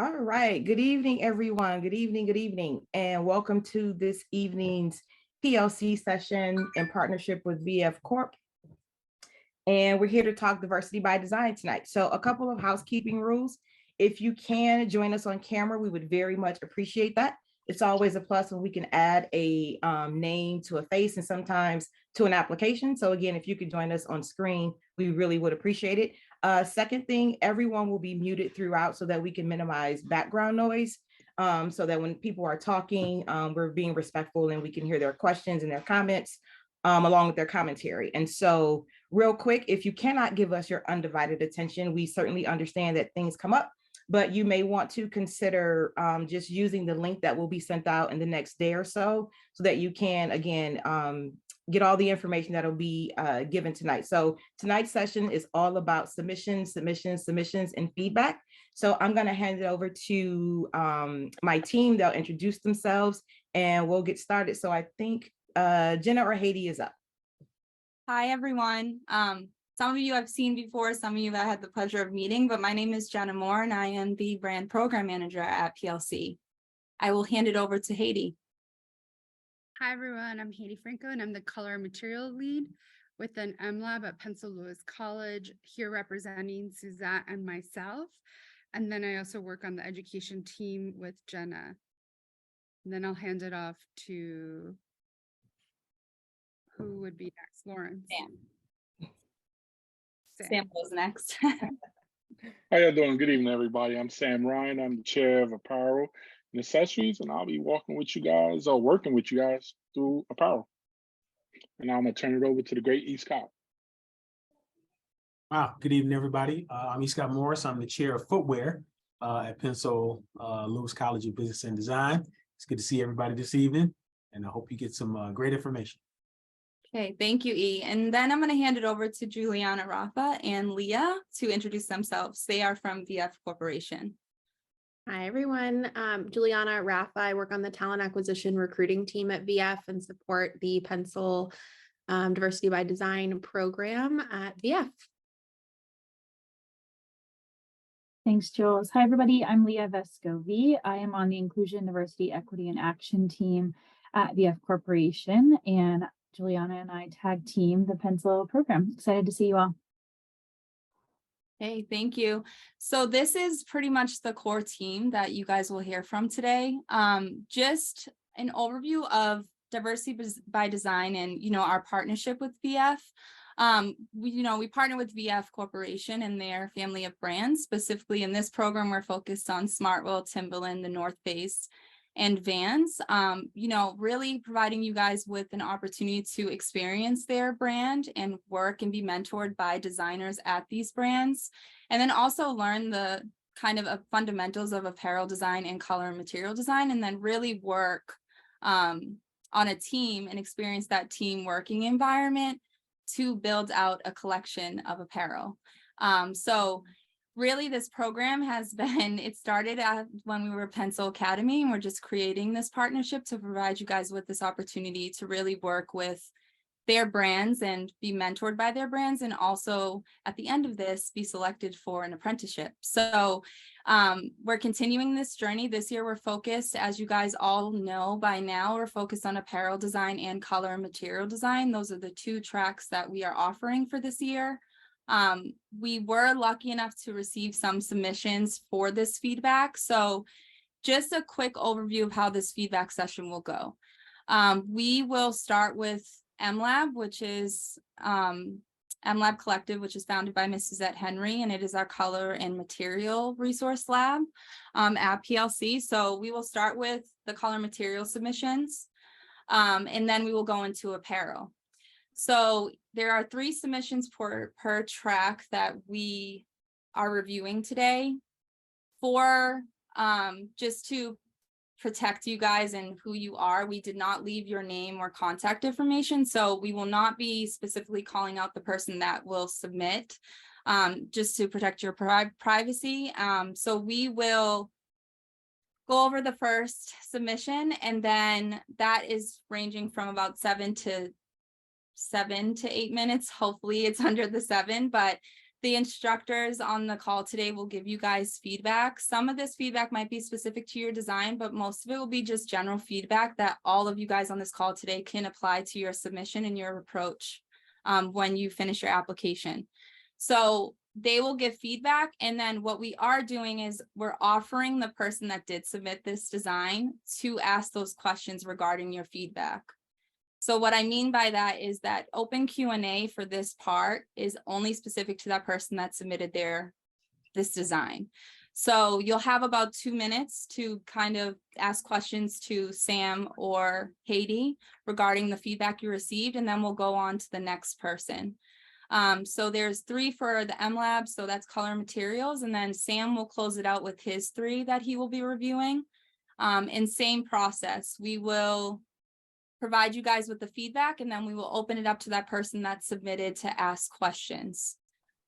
All right. Good evening, everyone. Good evening, and welcome to this evening's PLC session in partnership with VF Corp. And we're here to talk diversity by design tonight. So a couple of housekeeping rules. If you can join us on camera, we would very much appreciate that. It's always a plus when we can add a name to a face and sometimes to an application. So again, if you could join us on screen, we really would appreciate it. Second thing, everyone will be muted throughout so that we can minimize background noise, so that when people are talking, we're being respectful and we can hear their questions and their comments along with their commentary. And so real quick, if you cannot give us your undivided attention, we certainly understand that things come up, but you may want to consider just using the link that will be sent out in the next day or so that you can, again, get all the information that'll be given tonight. So tonight's session is all about submissions, and feedback. So I'm going to hand it over to my team. They'll introduce themselves and we'll get started. So I think Jenna or Haiti is up. Hi, everyone. Some of you I've seen before, some of you I had the pleasure of meeting, but my name is Jenna Moore and I am the brand program manager at PLC. I will hand it over to Haiti. Hi, everyone. I'm Haiti Franco and I'm the color and material lead with an MLab at Pencil Lewis College, here representing Suzette and myself. And then I also work on the education team with Jenna. And then I'll hand it off to who would be next? Lawrence. Sam goes next. How y'all doing? Good evening, everybody. I'm Sam Ryan. I'm the chair of apparel and accessories, and I'll be working with you guys through apparel. And now I'm gonna turn it over to the great E. Scott. Wow, good evening, everybody. I'm E. Scott Morris. I'm the chair of footwear at Pencil Lewis College of Business and Design. It's good to see everybody this evening, and I hope you get some great information. Okay, thank you, E. And then I'm going to hand it over to Juliana Rafa and Leah to introduce themselves. They are from VF Corporation. Hi, everyone. Juliana Rafa. I work on the talent acquisition recruiting team at VF and support the Pencil Diversity by Design program at VF. Thanks, Jules. Hi, everybody. I'm Leah Vescovi. I am on the Inclusion, Diversity, Equity, and Action team at VF Corporation, and Juliana and I tag team the Pencil program. Excited to see you all. Hey, thank you. So this is pretty much the core team that you guys will hear from today. Just an overview of diversity by design and, our partnership with VF. We partner with VF Corporation and their family of brands. Specifically in this program, we're focused on Smartwell, Timberland, the North Face, and Vans, really providing you guys with an opportunity to experience their brand and work and be mentored by designers at these brands. And then also learn the kind of fundamentals of apparel design and color and material design, and then really work on a team and experience that team working environment to build out a collection of apparel. So really, this program it started when we were Pencil Academy, and we're just creating this partnership to provide you guys with this opportunity to really work with their brands and be mentored by their brands, and also at the end of this, be selected for an apprenticeship. So we're continuing this journey. This year, we're focused, as you guys all know by now, we're focused on apparel design and color and material design. Those are the two tracks that we are offering for this year. We were lucky enough to receive some submissions for this feedback. So just a quick overview of how this feedback session will go. We will start with MLab, which is MLab Collective, which is founded by Ms. Suzette Henry, and it is our color and material resource lab at PLC. So we will start with the color material submissions, and then we will go into apparel. So there are 3 submissions per track that we are reviewing today. Just to protect you guys and who you are, we did not leave your name or contact information, so we will not be specifically calling out the person that will submit, just to protect your privacy. So we will go over the first submission, and then that is ranging from about 7 to 8 minutes. Hopefully it's under the 7, but The instructors on the call today will give you guys feedback. Some of this feedback might be specific to your design, but most of it will be just general feedback that all of you guys on this call today can apply to your submission and your approach when you finish your application. So they will give feedback, and then what we are doing is we're offering the person that did submit this design to ask those questions regarding your feedback. So what I mean by that is that open Q&A for this part is only specific to that person that submitted this design. So you'll have about 2 minutes to kind of ask questions to Sam or Haiti regarding the feedback you received, and then we'll go on to the next person. So there's 3 for the MLab, so that's color materials, and then Sam will close it out with his 3 that he will be reviewing. And same process, we will provide you guys with the feedback, and then we will open it up to that person that submitted to ask questions.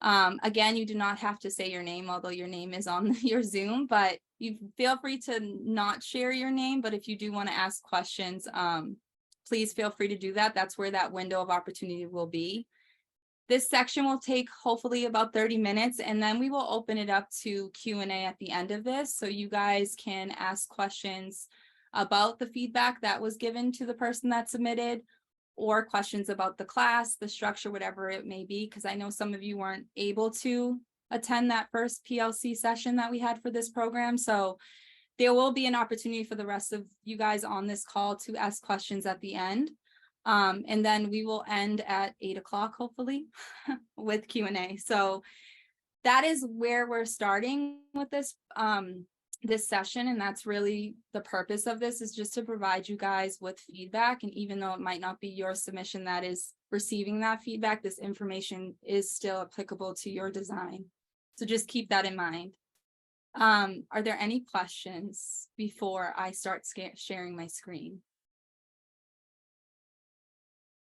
Again, you do not have to say your name, although your name is on your Zoom, but you feel free to not share your name. But if you do want to ask questions, please feel free to do that. That's where that window of opportunity will be. This section will take hopefully about 30 minutes, and then we will open it up to Q&A at the end of this, so you guys can ask questions about the feedback that was given to the person that submitted, or questions about the class, the structure, whatever it may be, because I know some of you weren't able to attend that first PLC session that we had for this program. So there will be an opportunity for the rest of you guys on this call to ask questions at the end. And then we will end at 8 o'clock, hopefully, with Q&A. So that is where we're starting with this this session, and that's really the purpose of this, is just to provide you guys with feedback. And even though it might not be your submission that is receiving that feedback, this information is still applicable to your design. So just keep that in mind. Are there any questions before I start sharing my screen?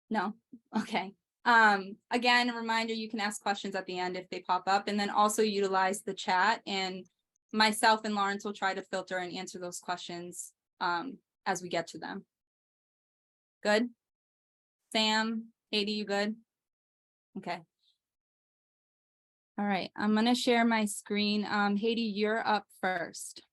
No? Okay. Again, a reminder, you can ask questions at the end if they pop up, and then also utilize the chat, and myself and Lawrence will try to filter and answer those questions as we get to them. Good? Sam, Haiti, you good? Okay. All right, I'm gonna share my screen. Haiti, you're up first.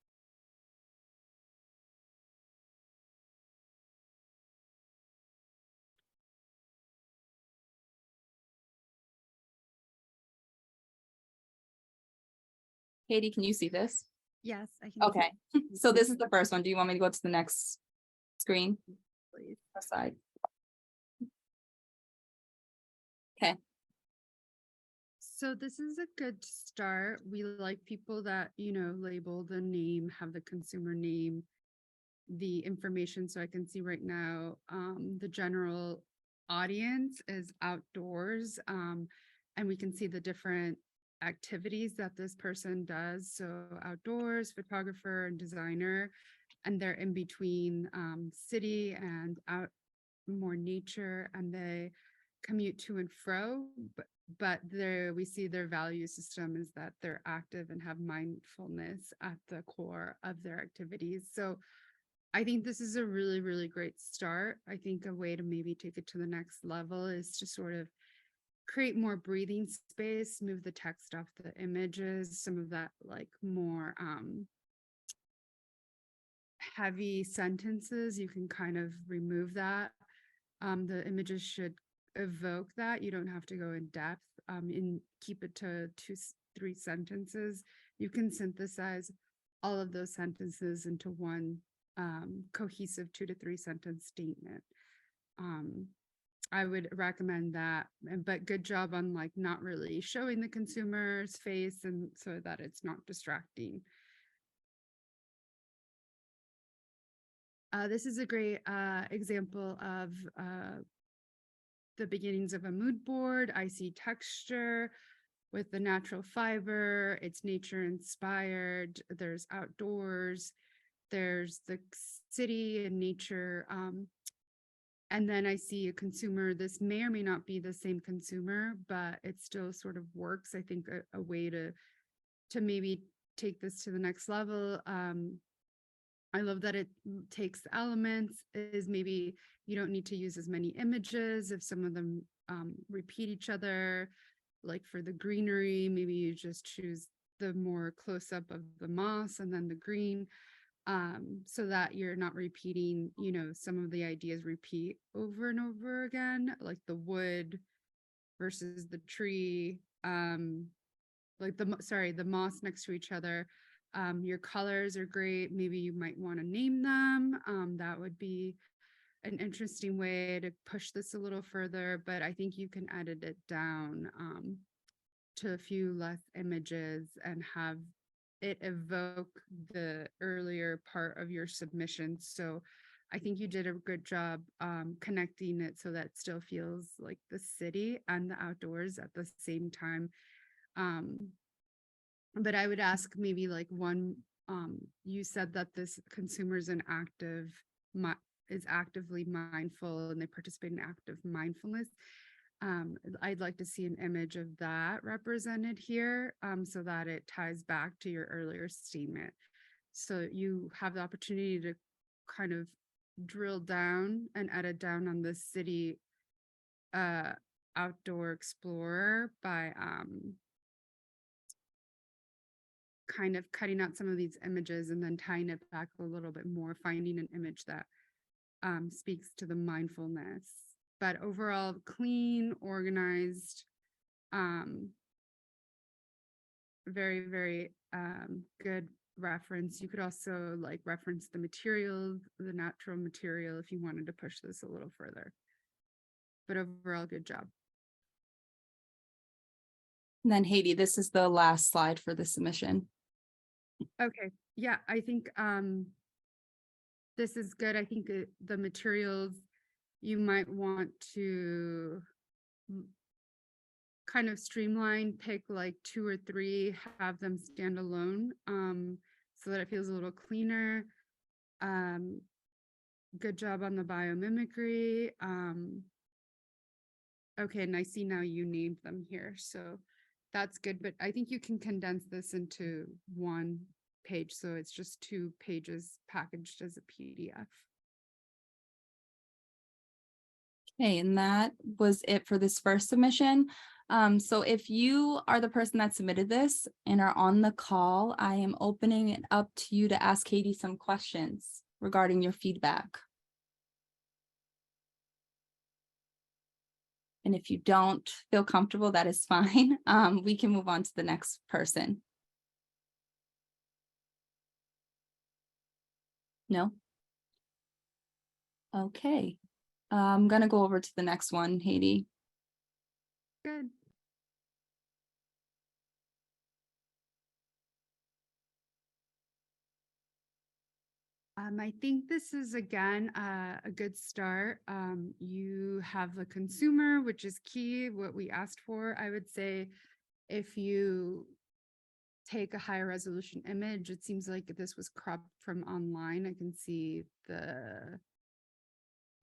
Haiti, can you see this? Yes, I can. Okay, so this is the first one. Do you want me to go to the next screen? Please. Aside. Okay. So this is a good start. We like people that, label the name, have the consumer name, the information. So I can see right now, the general audience is outdoors, and we can see the different activities that this person does. So outdoors, photographer and designer, and they're in between city and out more nature, and they commute to and fro, but there we see their value system is that they're active and have mindfulness at the core of their activities. So I think this is a really, really great start. I think a way to maybe take it to the next level is to sort of create more breathing space, move the text off the images, some of that like more heavy sentences, you can kind of remove that. The images should evoke that. You don't have to go in depth, and keep it to 2-3 sentences. You can synthesize all of those sentences into one cohesive 2 to 3 sentence statement. I would recommend that, but good job on like not really showing the consumer's face, and so that it's not distracting. This is a great example of the beginnings of a mood board. I see texture with the natural fiber. It's nature inspired. There's outdoors. There's the city and nature. And then I see a consumer. This may or may not be the same consumer, but it still sort of works. I think a way to maybe take this to the next level. I love that it takes elements, is maybe you don't need to use as many images if some of them repeat each other. like for the greenery, maybe you just choose the more close up of the moss and then the green, so that you're not repeating, you know, some of the ideas repeat over and over again, like the wood versus the tree, like the moss next to each other. Your colors are great. Maybe you might want to name them. That would be an interesting way to push this a little further, but I think you can edit it down to a few less images and have it evoke the earlier part of your submission. So I think you did a good job connecting it so that it still feels like the city and the outdoors at the same time. But I would ask maybe like one, you said that this consumer is actively mindful and they participate in active mindfulness. I'd like to see an image of that represented here, so that it ties back to your earlier statement. So you have the opportunity to kind of drill down and edit down on the city outdoor explorer by kind of cutting out some of these images and then tying it back a little bit more, finding an image that speaks to the mindfulness. But overall, clean, organized, very, very good reference. You could also like reference the materials, the natural material, if you wanted to push this a little further. But overall, good job. And then Haiti, this is the last slide for the submission. Okay, yeah, I think this is good. I think the materials, you might want to kind of streamline, pick like 2 or 3, have them stand alone, so that it feels a little cleaner. Good job on the biomimicry. Okay, and I see now you named them here, so that's good. But I think you can condense this into 1 page, so it's just 2 pages packaged as a PDF. Okay, and that was it for this first submission. So if you are the person that submitted this and are on the call, I am opening it up to you to ask Katie some questions regarding your feedback. And if you don't feel comfortable, that is fine. We can move on to the next person. No? Okay. I'm gonna go over to the next one, Haiti. Good. I think this is, again, a good start. You have the consumer, which is key, what we asked for. I would say if you take a higher resolution image, it seems like this was cropped from online. I can see the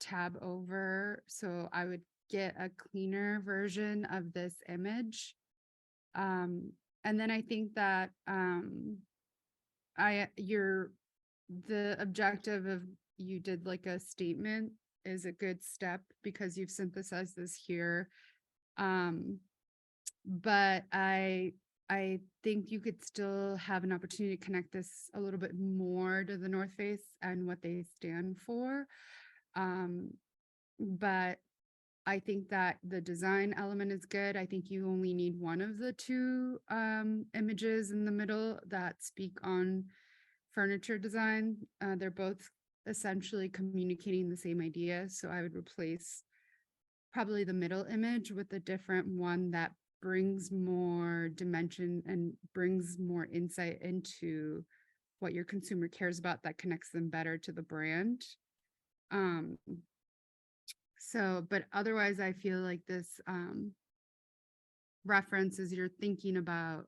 tab over. So I would get a cleaner version of this image. And then I think that the objective of you did like a statement is a good step because you've synthesized this here. But I think you could still have an opportunity to connect this a little bit more to the North Face and what they stand for. But I think that the design element is good. I think you only need one of the 2 images in the middle that speak on furniture design. They're both essentially communicating the same idea. So I would replace probably the middle image with a different one that brings more dimension and brings more insight into what your consumer cares about, that connects them better to the brand. But otherwise I feel like this reference is you're thinking about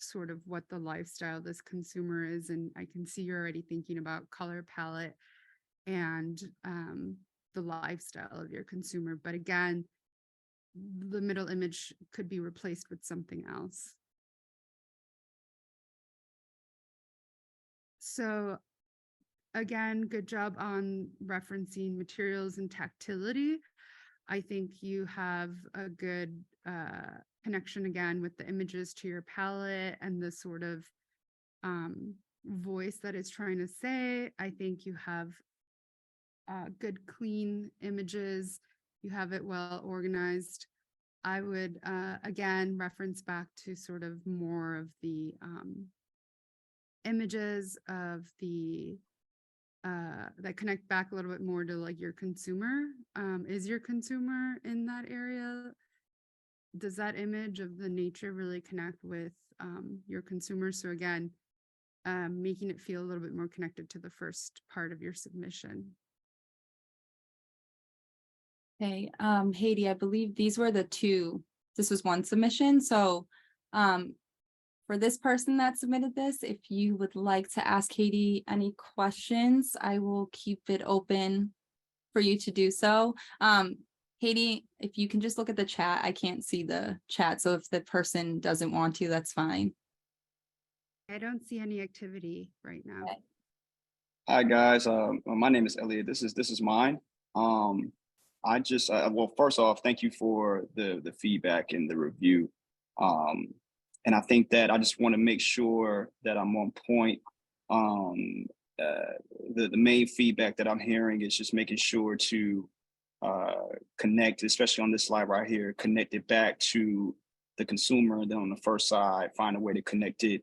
sort of what the lifestyle of this consumer is. And I can see you're already thinking about color palette and the lifestyle of your consumer. But again, the middle image could be replaced with something else. So again, good job on referencing materials and tactility. I think you have a good connection again with the images to your palette and the sort of voice that it's trying to say. I think you have good, clean images. You have it well organized. I would, again, reference back to sort of more of the images of the that connect back a little bit more to like your consumer. Is your consumer in that area? Does that image of the nature really connect with your consumer? So again, making it feel a little bit more connected to the first part of your submission. Okay, Haiti, I believe these were the two, this was one submission, so for this person that submitted this, if you would like to ask Haiti any questions, I will keep it open for you to do so. Haiti, if you can just look at the chat, I can't see the chat, so if the person doesn't want to, that's fine. I don't see any activity right now. Okay. Hi guys, my name is Elliot. This is mine. I just well, first off, thank you for the feedback and the review. And I think that I just want to make sure that I'm on point. The main feedback that I'm hearing is just making sure to connect, especially on this slide right here, connect it back to the consumer, and then on the first side, find a way to connect it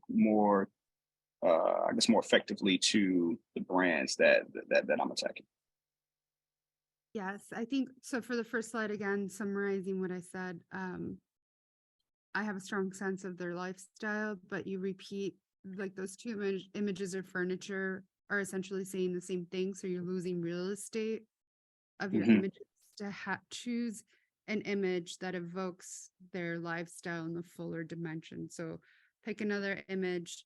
more, I guess, more effectively to the brands that I'm attacking. Yes, I think so. For the first slide, again, summarizing what I said, I have a strong sense of their lifestyle, but you repeat like those two images of furniture are essentially saying the same thing. So you're losing real estate of your images to choose an image that evokes their lifestyle in the fuller dimension. So pick another image,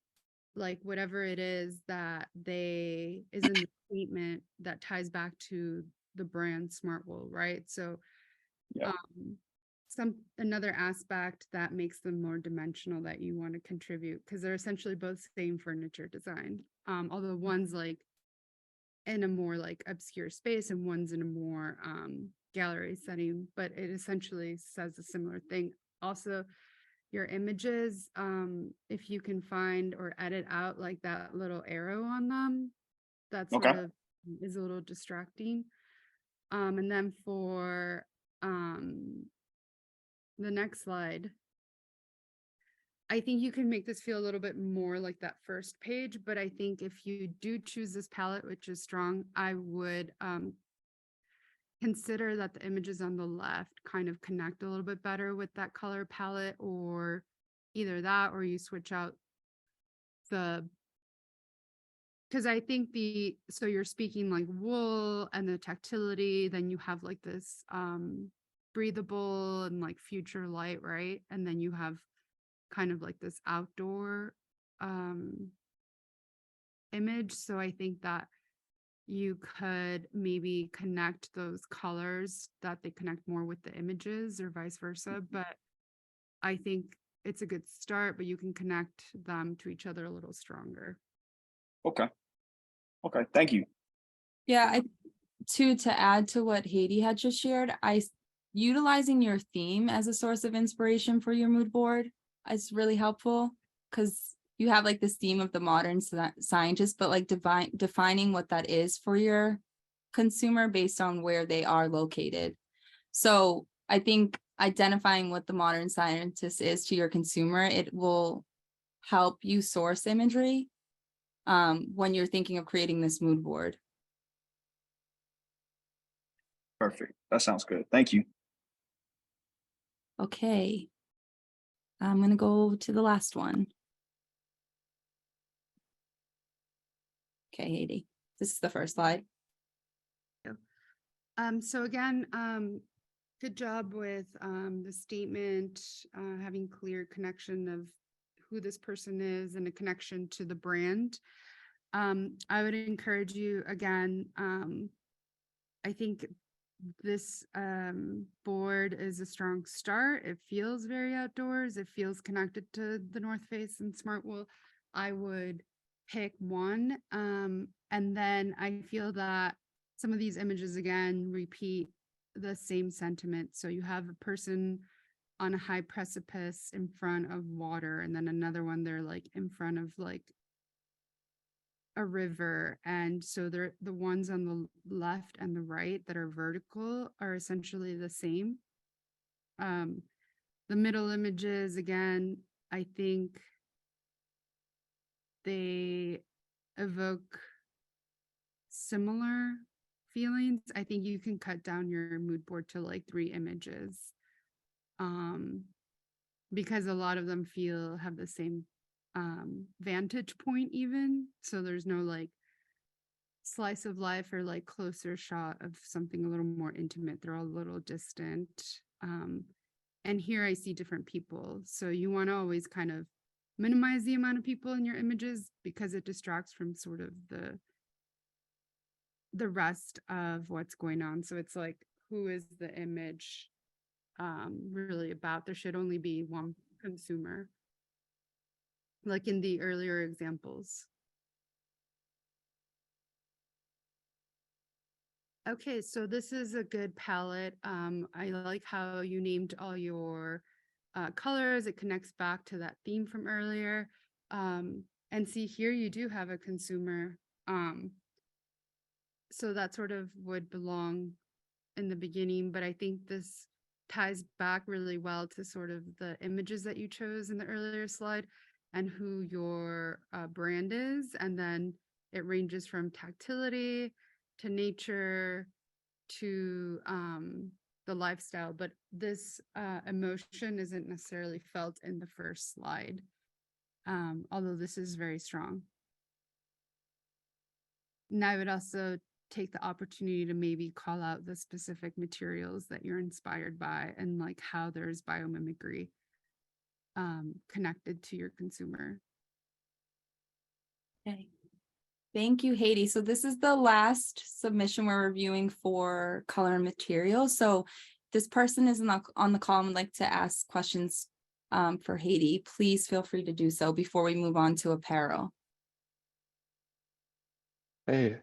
like whatever it is that is in the statement that ties back to the brand Smartwool, right? So Yeah. Another aspect that makes them more dimensional that you want to contribute, because they're essentially both same furniture design. Although one's like in a more like obscure space and one's in a more gallery setting, but it essentially says a similar thing. Also, your images, if you can find or edit out like that little arrow on them, that sort of is a little distracting. And then for the next slide, I think you can make this feel a little bit more like that first page, but I think if you do choose this palette, which is strong, I would consider that the images on the left kind of connect a little bit better with that color palette, or either that, or you switch out because I think so you're speaking like wool and the tactility, then you have like this breathable and like future light, right? And then you have kind of like this outdoor image. So I think that you could maybe connect those colors, that they connect more with the images or vice versa. But I think it's a good start, but you can connect them to each other a little stronger. Okay, thank you. Yeah, to add to what Haiti had just shared, utilizing your theme as a source of inspiration for your mood board is really helpful, because you have like this theme of the modern scientist, but like defining what that is for your consumer based on where they are located. So I think identifying what the modern scientist is to your consumer, it will help you source imagery when you're thinking of creating this mood board. Perfect. That sounds good. Thank you. Okay. I'm going to go to the last one. Okay, Haiti, this is the first slide. So again, good job with the statement, having clear connection of who this person is and a connection to the brand. I would encourage you again, I think this board is a strong start. It feels very outdoors. It feels connected to the North Face and Smartwool. I would pick one. And then I feel that some of these images again repeat the same sentiment. So you have a person on a high precipice in front of water, and then another one they're like in front of like a river. And so they're the ones on the left and the right that are vertical are essentially the same. The middle images, again, I think they evoke similar feelings. I think you can cut down your mood board to like 3 images, because a lot of them have the same vantage point even. So there's no like slice of life or like closer shot of something a little more intimate. They're all a little distant. And here I see different people. So you want to always kind of minimize the amount of people in your images because it distracts from sort of the rest of what's going on. So it's like, who is the image really about? There should only be one consumer, like in the earlier examples. Okay, so this is a good palette. I like how you named all your colors. It connects back to that theme from earlier. And see here you do have a consumer. So that sort of would belong in the beginning, but I think this ties back really well to sort of the images that you chose in the earlier slide and who your brand is. And then it ranges from tactility to nature to the lifestyle, but this emotion isn't necessarily felt in the first slide, although this is very strong. And I would also take the opportunity to maybe call out the specific materials that you're inspired by and like how there's biomimicry connected to your consumer. Okay. Thank you, Haiti. So this is the last submission we're reviewing for color and material. So this person is on the call and would like to ask questions for Haiti. Please feel free to do so before we move on to apparel. Hey,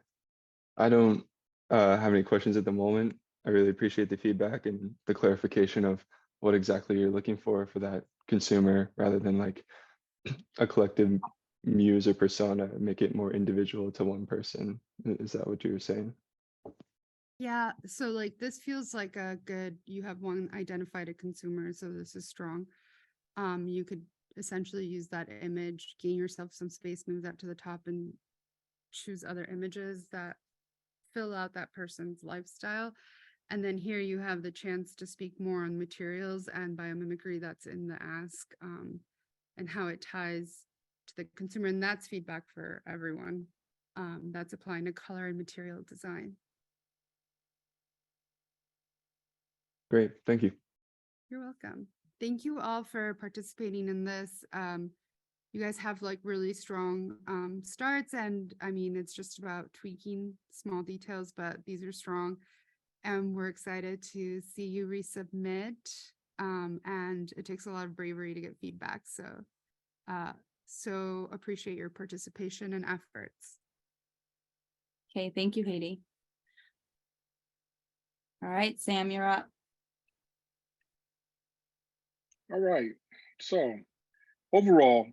I don't have any questions at the moment. I really appreciate the feedback and the clarification of what exactly you're looking for that consumer rather than like a collective muse or persona, make it more individual to one person. Is that what you were saying? Yeah, so like this feels like a good, you have one identified a consumer, so this is strong. You could essentially use that image, gain yourself some space, move that to the top and choose other images that fill out that person's lifestyle. And then here you have the chance to speak more on materials and biomimicry that's in the ask, and how it ties to the consumer. And that's feedback for everyone. That's applying to color and material design. Great, thank you. You're welcome. Thank you all for participating in this. You guys have like really strong starts, and I mean, it's just about tweaking small details, but these are strong. And we're excited to see you resubmit. And it takes a lot of bravery to get feedback. So appreciate your participation and efforts. Okay, thank you, Haiti. All right, Sam, you're up. All right. So overall,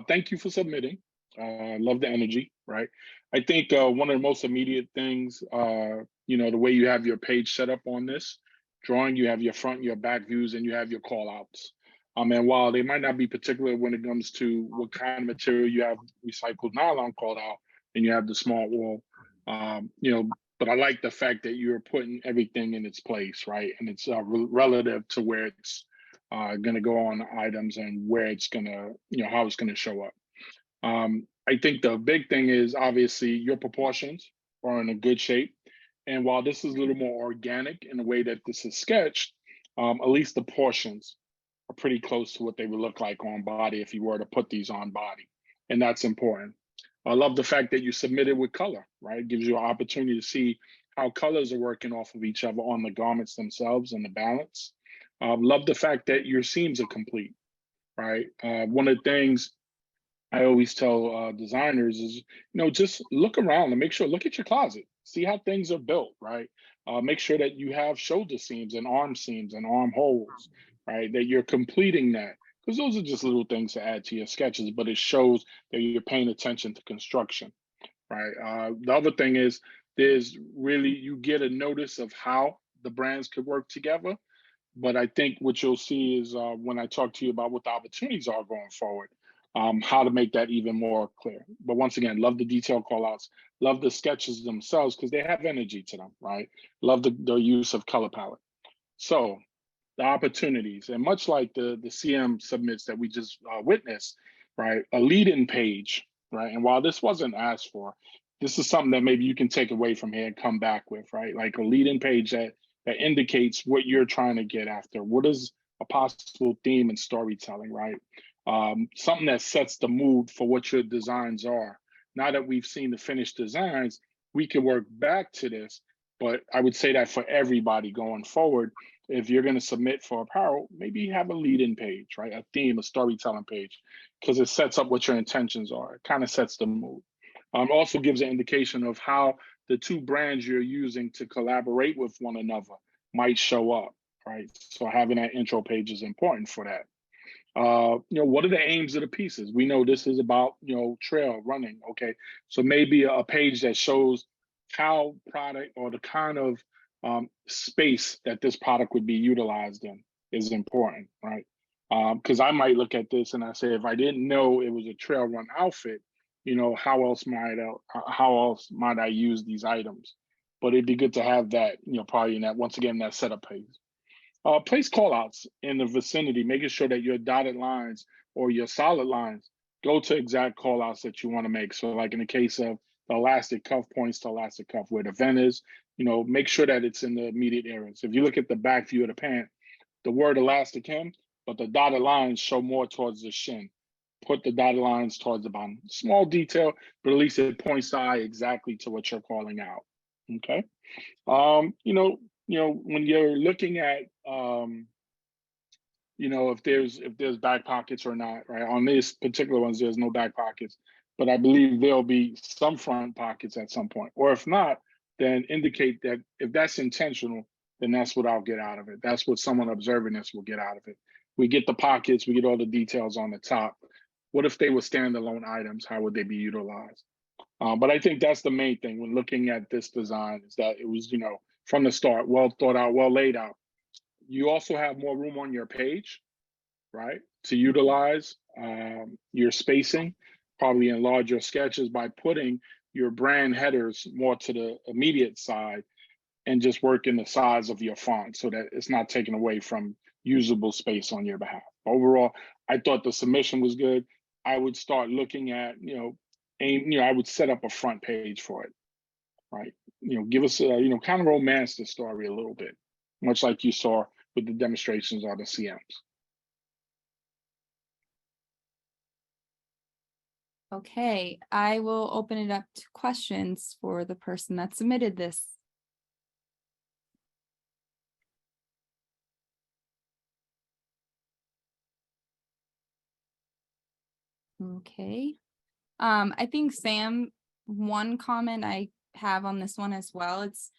thank you for submitting. Love the energy, right? I think one of the most immediate things, the way you have your page set up on this drawing, you have your front and your back views, and you have your call outs. And while they might not be particular when it comes to what kind of material you have recycled nylon called out, and you have the smart wall, but I like the fact that you're putting everything in its place, right? And it's relative to where it's going to go on the items and where it's going to, how it's going to show up. I think the big thing is obviously your proportions are in a good shape. And while this is a little more organic in the way that this is sketched, at least the portions are pretty close to what they would look like on body if you were to put these on body. And that's important. I love the fact that you submitted with color, right? It gives you an opportunity to see how colors are working off of each other on the garments themselves and the balance. Love the fact that your seams are complete, right? One of the things I always tell designers is, just look around and make sure, look at your closet, see how things are built, right? Make sure that you have shoulder seams and arm armholes, right? That you're completing that. Because those are just little things to add to your sketches, but it shows that you're paying attention to construction, right? The other thing is there's really, you get a notice of how the brands could work together. But I think what you'll see is when I talk to you about what the opportunities are going forward, how to make that even more clear. But once again, love the detail call outs, love the sketches themselves because they have energy to them, right? Love the use of color palette. So the opportunities, and much like the CM submits that we just witnessed, right? A lead-in page, right? And while this wasn't asked for, this is something that maybe you can take away from here and come back with, right? Like a lead-in page that indicates what you're trying to get after. What is a possible theme and storytelling, right? Something that sets the mood for what your designs are. Now that we've seen the finished designs, we can work back to this, but I would say that for everybody going forward, if you're going to submit for apparel, maybe have a lead-in page, right? A theme, a storytelling page, because it sets up what your intentions are. It kind of sets the mood. Also gives an indication of how the two brands you're using to collaborate with one another might show up, right? So having that intro page is important for that. What are the aims of the pieces? We know this is about, trail running. Okay, so maybe a page that shows how product or the kind of space that this product would be utilized in is important, right? Because I might look at this and I say, if I didn't know it was a trail run outfit, how else might I use these items? But it'd be good to have that, probably in that, once again, that setup page. Place callouts in the vicinity, making sure that your dotted lines or your solid lines go to exact callouts that you want to make. So like in the case of the elastic cuff points to elastic cuff where the vent is, make sure that it's in the immediate areas. If you look at the back view of the pant, the word elastic hem, but the dotted lines show more towards the shin. Put the dotted lines towards the bottom. Small detail, but at least it points the eye exactly to what you're calling out. Okay. When you're looking at if there's back pockets or not, right? On this particular ones, there's no back pockets, but I believe there'll be some front pockets at some point. Or if not, then indicate that if that's intentional, then that's what I'll get out of it. That's what someone observing this will get out of it. We get the pockets, we get all the details on the top. What if they were standalone items? How would they be utilized? But I think that's the main thing when looking at this design is that it was, from the start, well thought out, well laid out. You also have more room on your page, right, to utilize your spacing, probably enlarge your sketches by putting your brand headers more to the immediate side and just working the size of your font so that it's not taken away from usable space on your behalf. Overall, I thought the submission was good. I would start looking at, I would set up a front page for it, right? Give us, kind of romance the story a little bit, much like you saw with the demonstrations or the CMs. Okay, I will open it up to questions for the person that submitted this. Okay. I think Sam, one comment I have on this one as well, it's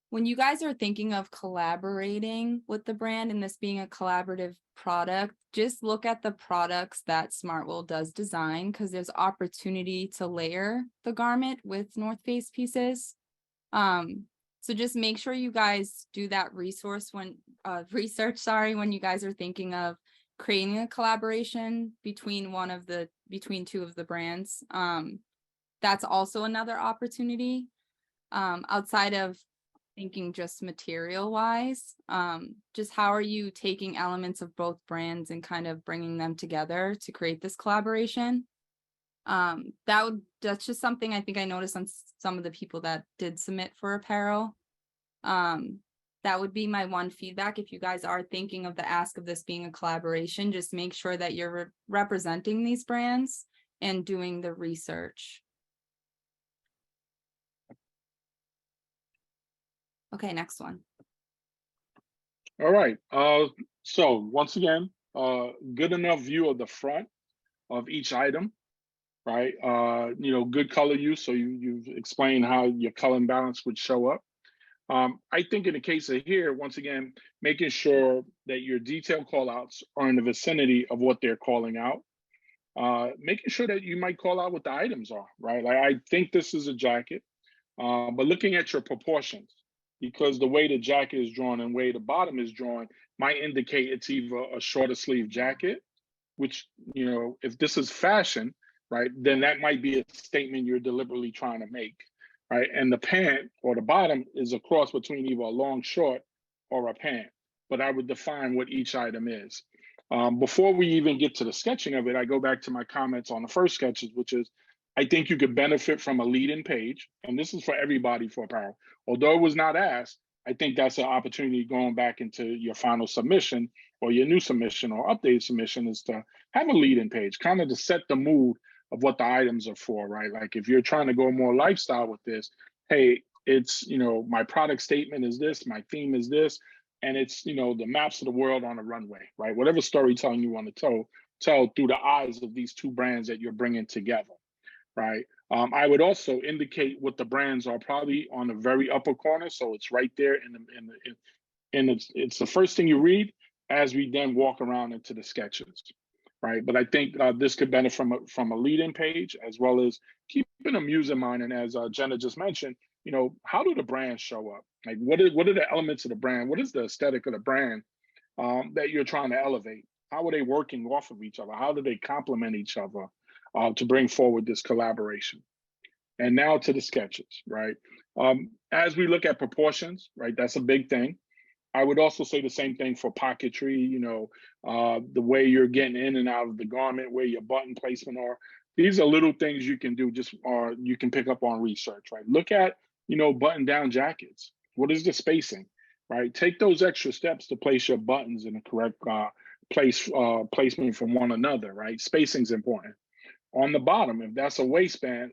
when you guys are thinking of collaborating with the brand and this being a collaborative product, just look at the products that Smartwool does design because there's opportunity to layer the garment with North Face pieces. So just make sure you guys do that research when you guys are thinking of creating a collaboration between two of the brands. That's also another opportunity outside of thinking just material wise. Just how are you taking elements of both brands and kind of bringing them together to create this collaboration? That's just something I think I noticed on some of the people that did submit for apparel. That would be my one feedback. If you guys are thinking of the ask of this being a collaboration, just make sure that you're representing these brands and doing the research. Okay, next one. All right. So once again, good enough view of the front of each item, right? Good color use. So you've explained how your color and balance would show up. I think in the case of here, once again, making sure that your detail call outs are in the vicinity of what they're calling out. Making sure that you might call out what the items are, right? Like, I think this is a jacket, but looking at your proportions, because the way the jacket is drawn and way the bottom is drawn might indicate it's either a shorter sleeve jacket, which, if this is fashion, right, then that might be a statement you're deliberately trying to make, right? And the pant or the bottom is a cross between either a long short or a pant, but I would define what each item is. Before we even get to the sketching of it, I go back to my comments on the first sketches, which is, I think you could benefit from a lead-in page, and this is for everybody for apparel. Although it was not asked, I think that's an opportunity going back into your final submission or your new submission or updated submission, is to have a lead-in page, kind of to set the mood of what the items are for, right? Like, if you're trying to go more lifestyle with this, hey, it's, my product statement is this, my theme is this, and it's, the maps of the world on a runway, right? Whatever storytelling you want to tell through the eyes of these two brands that you're bringing together, right? I would also indicate what the brands are, probably on the very upper corner, so it's right there it's the first thing you read as we then walk around into the sketches, right? But I think this could benefit from a lead-in page, as well as keeping a muse in mind. And as Jenna just mentioned, how do the brands show up? Like, what are the elements of the brand? What is the aesthetic of the brand that you're trying to elevate? How are they working off of each other? How do they complement each other to bring forward this collaboration? And now to the sketches, right? As we look at proportions, right, that's a big thing. I would also say the same thing for pocketry, the way you're getting in and out of the garment, where your button placement are. These are little things you can do, or you can pick up on research, right? Look at, button down jackets. What is the spacing, right? Take those extra steps to place your buttons in the correct placement from one another, right? Spacing is important. On the bottom, if that's a waistband,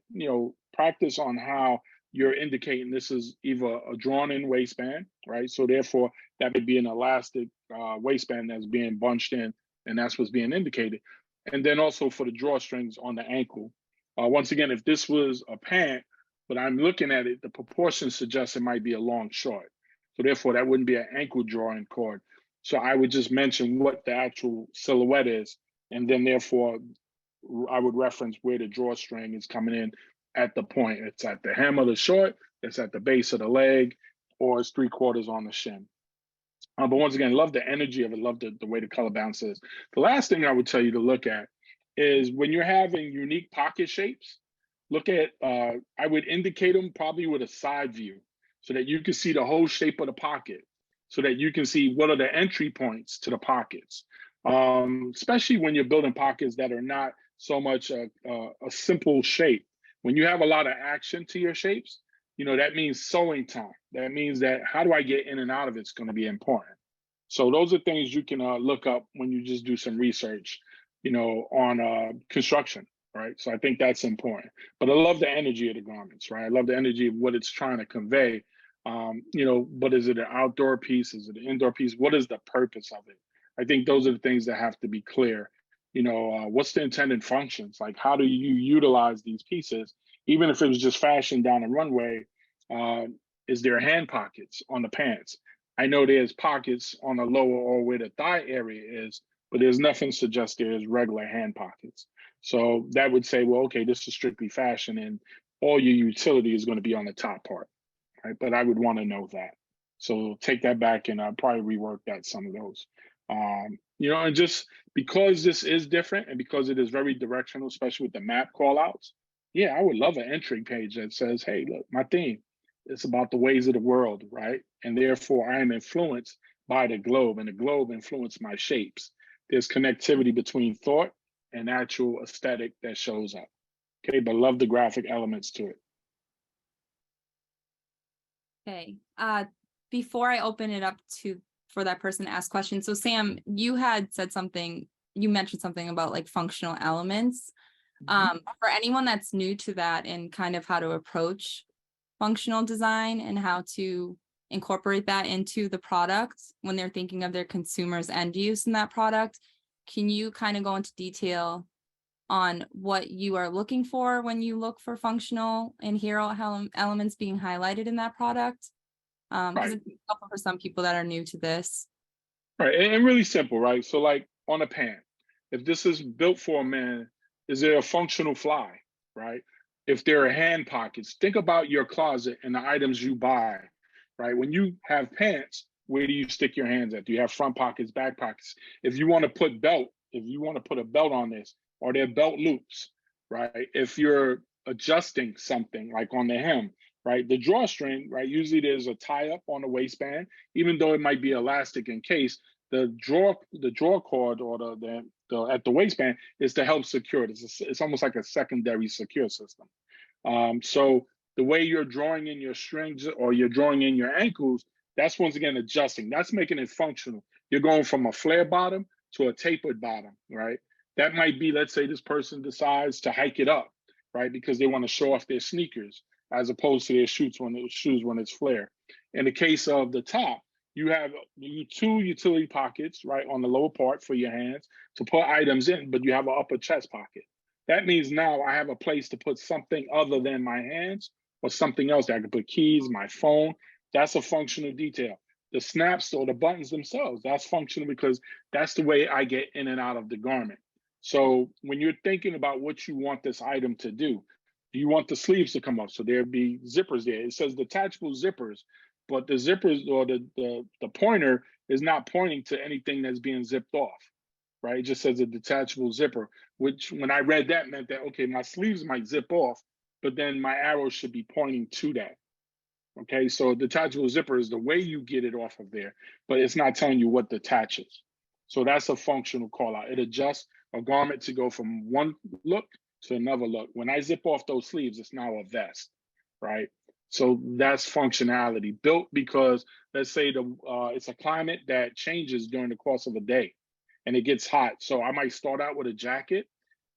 practice on how you're indicating this is either a drawn-in waistband, right? So therefore, that may be an elastic waistband that's being bunched in, and that's what's being indicated. And then also for the drawstrings on the ankle. Once again, if this was a pant, but I'm looking at it, the proportions suggest it might be a long short. So therefore, that wouldn't be an ankle drawing cord. So I would just mention what the actual silhouette is, and then therefore, I would reference where the drawstring is coming in at the point. It's at the hem of the short, it's at the base of the leg, or it's 3/4 on the shin. But once again, love the energy of it, love the way the color balance is. The last thing I would tell you to look at is when you're having unique pocket shapes, look at, I would indicate them probably with a side view so that you can see the whole shape of the pocket, so that you can see what are the entry points to the pockets, especially when you're building pockets that are not so much a simple shape. When you have a lot of action to your shapes, that means sewing time. That means that how do I get in and out of it's going to be important. So those are things you can look up when you just do some research, on construction, right? So I think that's important. But I love the energy of the garments, right? I love the energy of what it's trying to convey. But is it an outdoor piece? Is it an indoor piece? What is the purpose of it? I think those are the things that have to be clear. What's the intended functions? Like, how do you utilize these pieces? Even if it was just fashion down the runway, is there hand pockets on the pants? I know there's pockets on the lower or where the thigh area is, but there's nothing to suggest there's regular hand pockets. So that would say, well, okay, this is strictly fashion and all your utility is going to be on the top part, right? But I would want to know that. So take that back and probably rework some of those. And just because this is different and because it is very directional, especially with the map call outs, I would love an entry page that says, hey, look, my theme is about the ways of the world, right? And therefore I am influenced by the globe, and the globe influenced my shapes. There's connectivity between thought and actual aesthetic that shows up. Okay, but love the graphic elements to it. Okay, before I open it up for that person to ask questions. So Sam, you had said something, you mentioned something about like functional elements. For anyone that's new to that and kind of how to approach functional design and how to incorporate that into the product when they're thinking of their consumers' end use in that product, can you kind of go into detail on what you are looking for when you look for functional and hero elements being highlighted in that product? Because Right. it's helpful for some people that are new to this. Right, and really simple, right? So like on a pant, if this is built for a man, is there a functional fly, right? If there are hand pockets, think about your closet and the items you buy, right? When you have pants, where do you stick your hands at? Do you have front pockets, back pockets? If you want to put a belt on this, are there belt loops, right? If you're adjusting something like on the hem, right? The drawstring, right? Usually there's a tie up on the waistband, even though it might be elastic in case. The draw cord or the at the waistband is to help secure it. It's almost like a secondary secure system. So the way you're drawing in your strings or you're drawing in your ankles, that's once again adjusting. That's making it functional. You're going from a flare bottom to a tapered bottom, right? That might be, let's say this person decides to hike it up, right? Because they want to show off their sneakers as opposed to their shoes when it's flare. In the case of the top, you have two utility pockets, right, on the lower part for your hands to put items in, but you have an upper chest pocket. That means now I have a place to put something other than my hands or something else that I can put keys, my phone. That's a functional detail. The snaps or the buttons themselves, that's functional because that's the way I get in and out of the garment. So when you're thinking about what you want this item to do you want the sleeves to come up? So there'd be zippers there. It says detachable zippers, but the zippers or the pointer is not pointing to anything that's being zipped off, right? It just says a detachable zipper, which when I read that meant that, okay, my sleeves might zip off, but then my arrow should be pointing to that. Okay, so detachable zipper is the way you get it off of there, but it's not telling you what detaches. So that's a functional call out. It adjusts a garment to go from one look to another look. When I zip off those sleeves, it's now a vest, right? So that's functionality built because let's say it's a climate that changes during the course of a day and it gets hot. So I might start out with a jacket,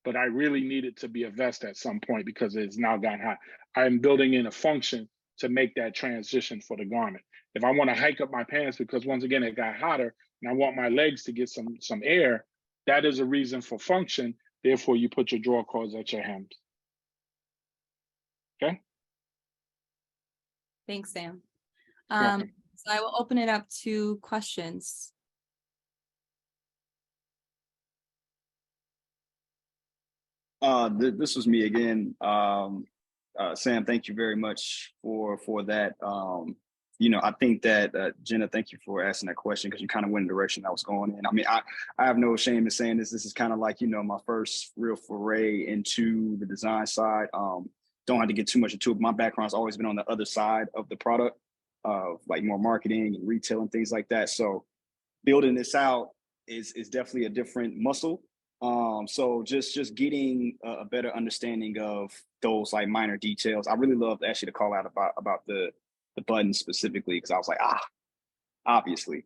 but I really need it to be a vest at some point because it's now gotten hot. I'm building in a function to make that transition for the garment. If I want to hike up my pants because once again it got hotter and I want my legs to get some air, that is a reason for function. Therefore, you put your draw cords at your hems. Okay. Thanks, Sam. Welcome. So I will open it up to questions. This was me again. Sam, thank you very much for that. I think that Jenna, thank you for asking that question because you kind of went in the direction I was going in. I mean, I have no shame in saying this. This is kind of like, my first real foray into the design side. Don't have to get too much into it. My background's always been on the other side of the product, of like more marketing and retail and things like that. So building this out is definitely a different muscle. So just getting a better understanding of those like minor details. I really love actually to call out about the buttons specifically because I was like, obviously,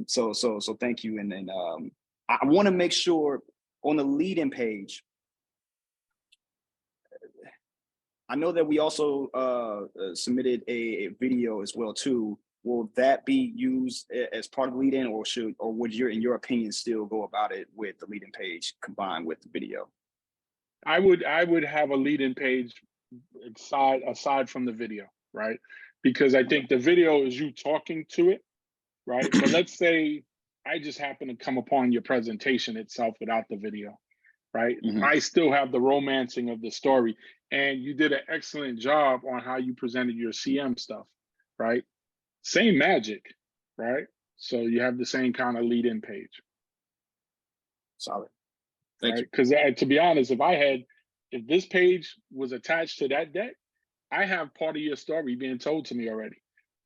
so thank you. And then I want to make sure on the lead-in page, I know that we also submitted a video as well too. Will that be used as part of the lead-in, or would in your opinion, still go about it with the lead-in page combined with the video? I would have a lead-in page aside from the video, right? Because I think the video is you talking to it, right? But let's say I just happen to come upon your presentation itself without the video, right? Mm-hmm. I still have the romancing of the story, and you did an excellent job on how you presented your CM stuff, right? Same magic, right? So you have the same kind of lead-in page. Solid. Thank you. Because to be honest, if this page was attached to that deck, I have part of your story being told to me already.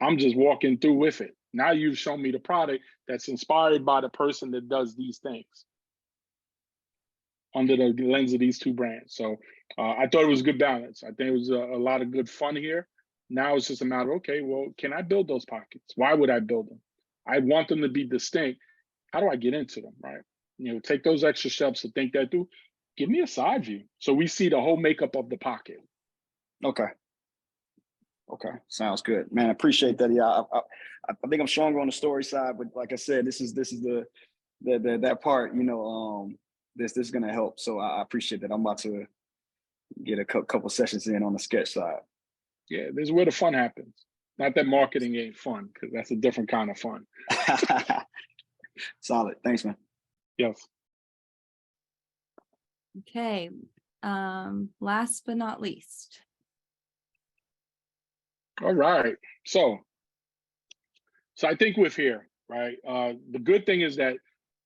I'm just walking through with it. Now you've shown me the product that's inspired by the person that does these things under the lens of these two brands. So I thought it was good balance. I think it was a lot of good fun here. Now it's just a matter, okay, well, can I build those pockets? Why would I build them? I want them to be distinct. How do I get into them, right? Take those extra steps to think that through. Give me a side view so we see the whole makeup of the pocket. Okay, sounds good, man. I appreciate that. Yeah, I think I'm stronger on the story side, but like I said, this is the that part. This is gonna help. So I appreciate that. I'm about to get a couple sessions in on the sketch side. Yeah, this is where the fun happens. Not that marketing ain't fun, because that's a different kind of fun. Solid. Thanks, man. Yes. Okay, last but not least. All right. So I think with here, right? The good thing is that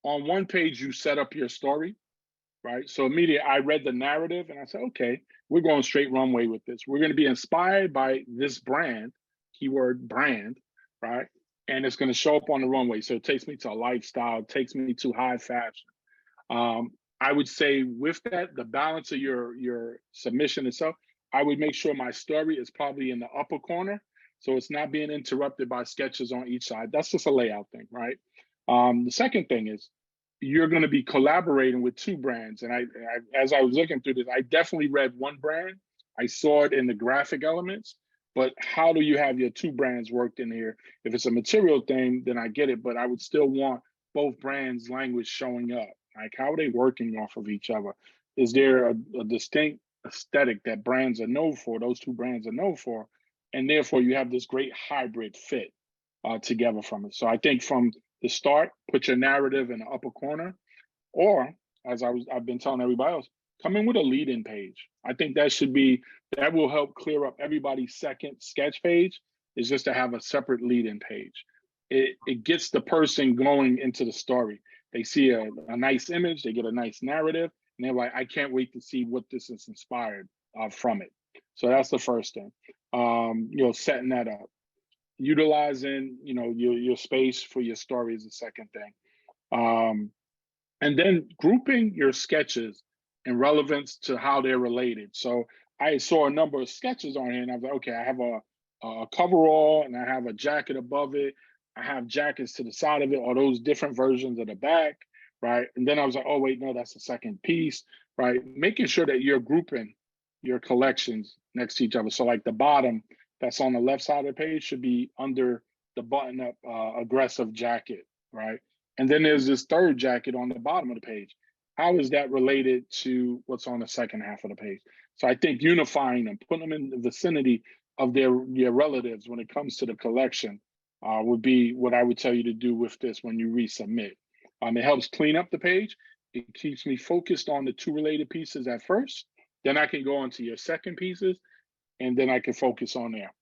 on one page you set up your story, right? So immediately I read the narrative and I said, okay, we're going straight runway with this. We're going to be inspired by this brand, keyword brand, right? And it's going to show up on the runway. So it takes me to a lifestyle, it takes me to high fashion. I would say with that, the balance of your submission itself, I would make sure my story is probably in the upper corner, so it's not being interrupted by sketches on each side. That's just a layout thing, right? The second thing is you're going to be collaborating with two brands, and I as I was looking through this, I definitely read one brand. I saw it in the graphic elements, but how do you have your two brands worked in here? If it's a material thing, then I get it, but I would still want both brands' language showing up. Like, how are they working off of each other? Is there a distinct aesthetic that brands are known for, those two brands are known for, and therefore you have this great hybrid fit together from it. So I think from the start, put your narrative in the upper corner, or as I've been telling everybody else, come in with a lead-in page. I think that will help clear up everybody's second sketch page, is just to have a separate lead-in page. It gets the person going into the story. They see a nice image, they get a nice narrative, and they're like, I can't wait to see what this is inspired from it. So that's the first thing. Setting that up. Utilizing, your space for your story is the second thing. And then grouping your sketches in relevance to how they're related. So I saw a number of sketches on here and I was like, okay, I have a coverall and I have a jacket above it. I have jackets to the side of it, or those different versions of the back, right? And then I was like, oh, wait, no, that's the second piece, right? Making sure that you're grouping your collections next to each other. So like the bottom that's on the left side of the page should be under the button-up aggressive jacket, right? And then there's this third jacket on the bottom of the page. How is that related to what's on the second half of the page? So I think unifying them, putting them in the vicinity of their relatives when it comes to the collection would be what I would tell you to do with this when you resubmit. It helps clean up the page. It keeps me focused on the two related pieces at first. Then I can go on to your second pieces, and then I can focus on there.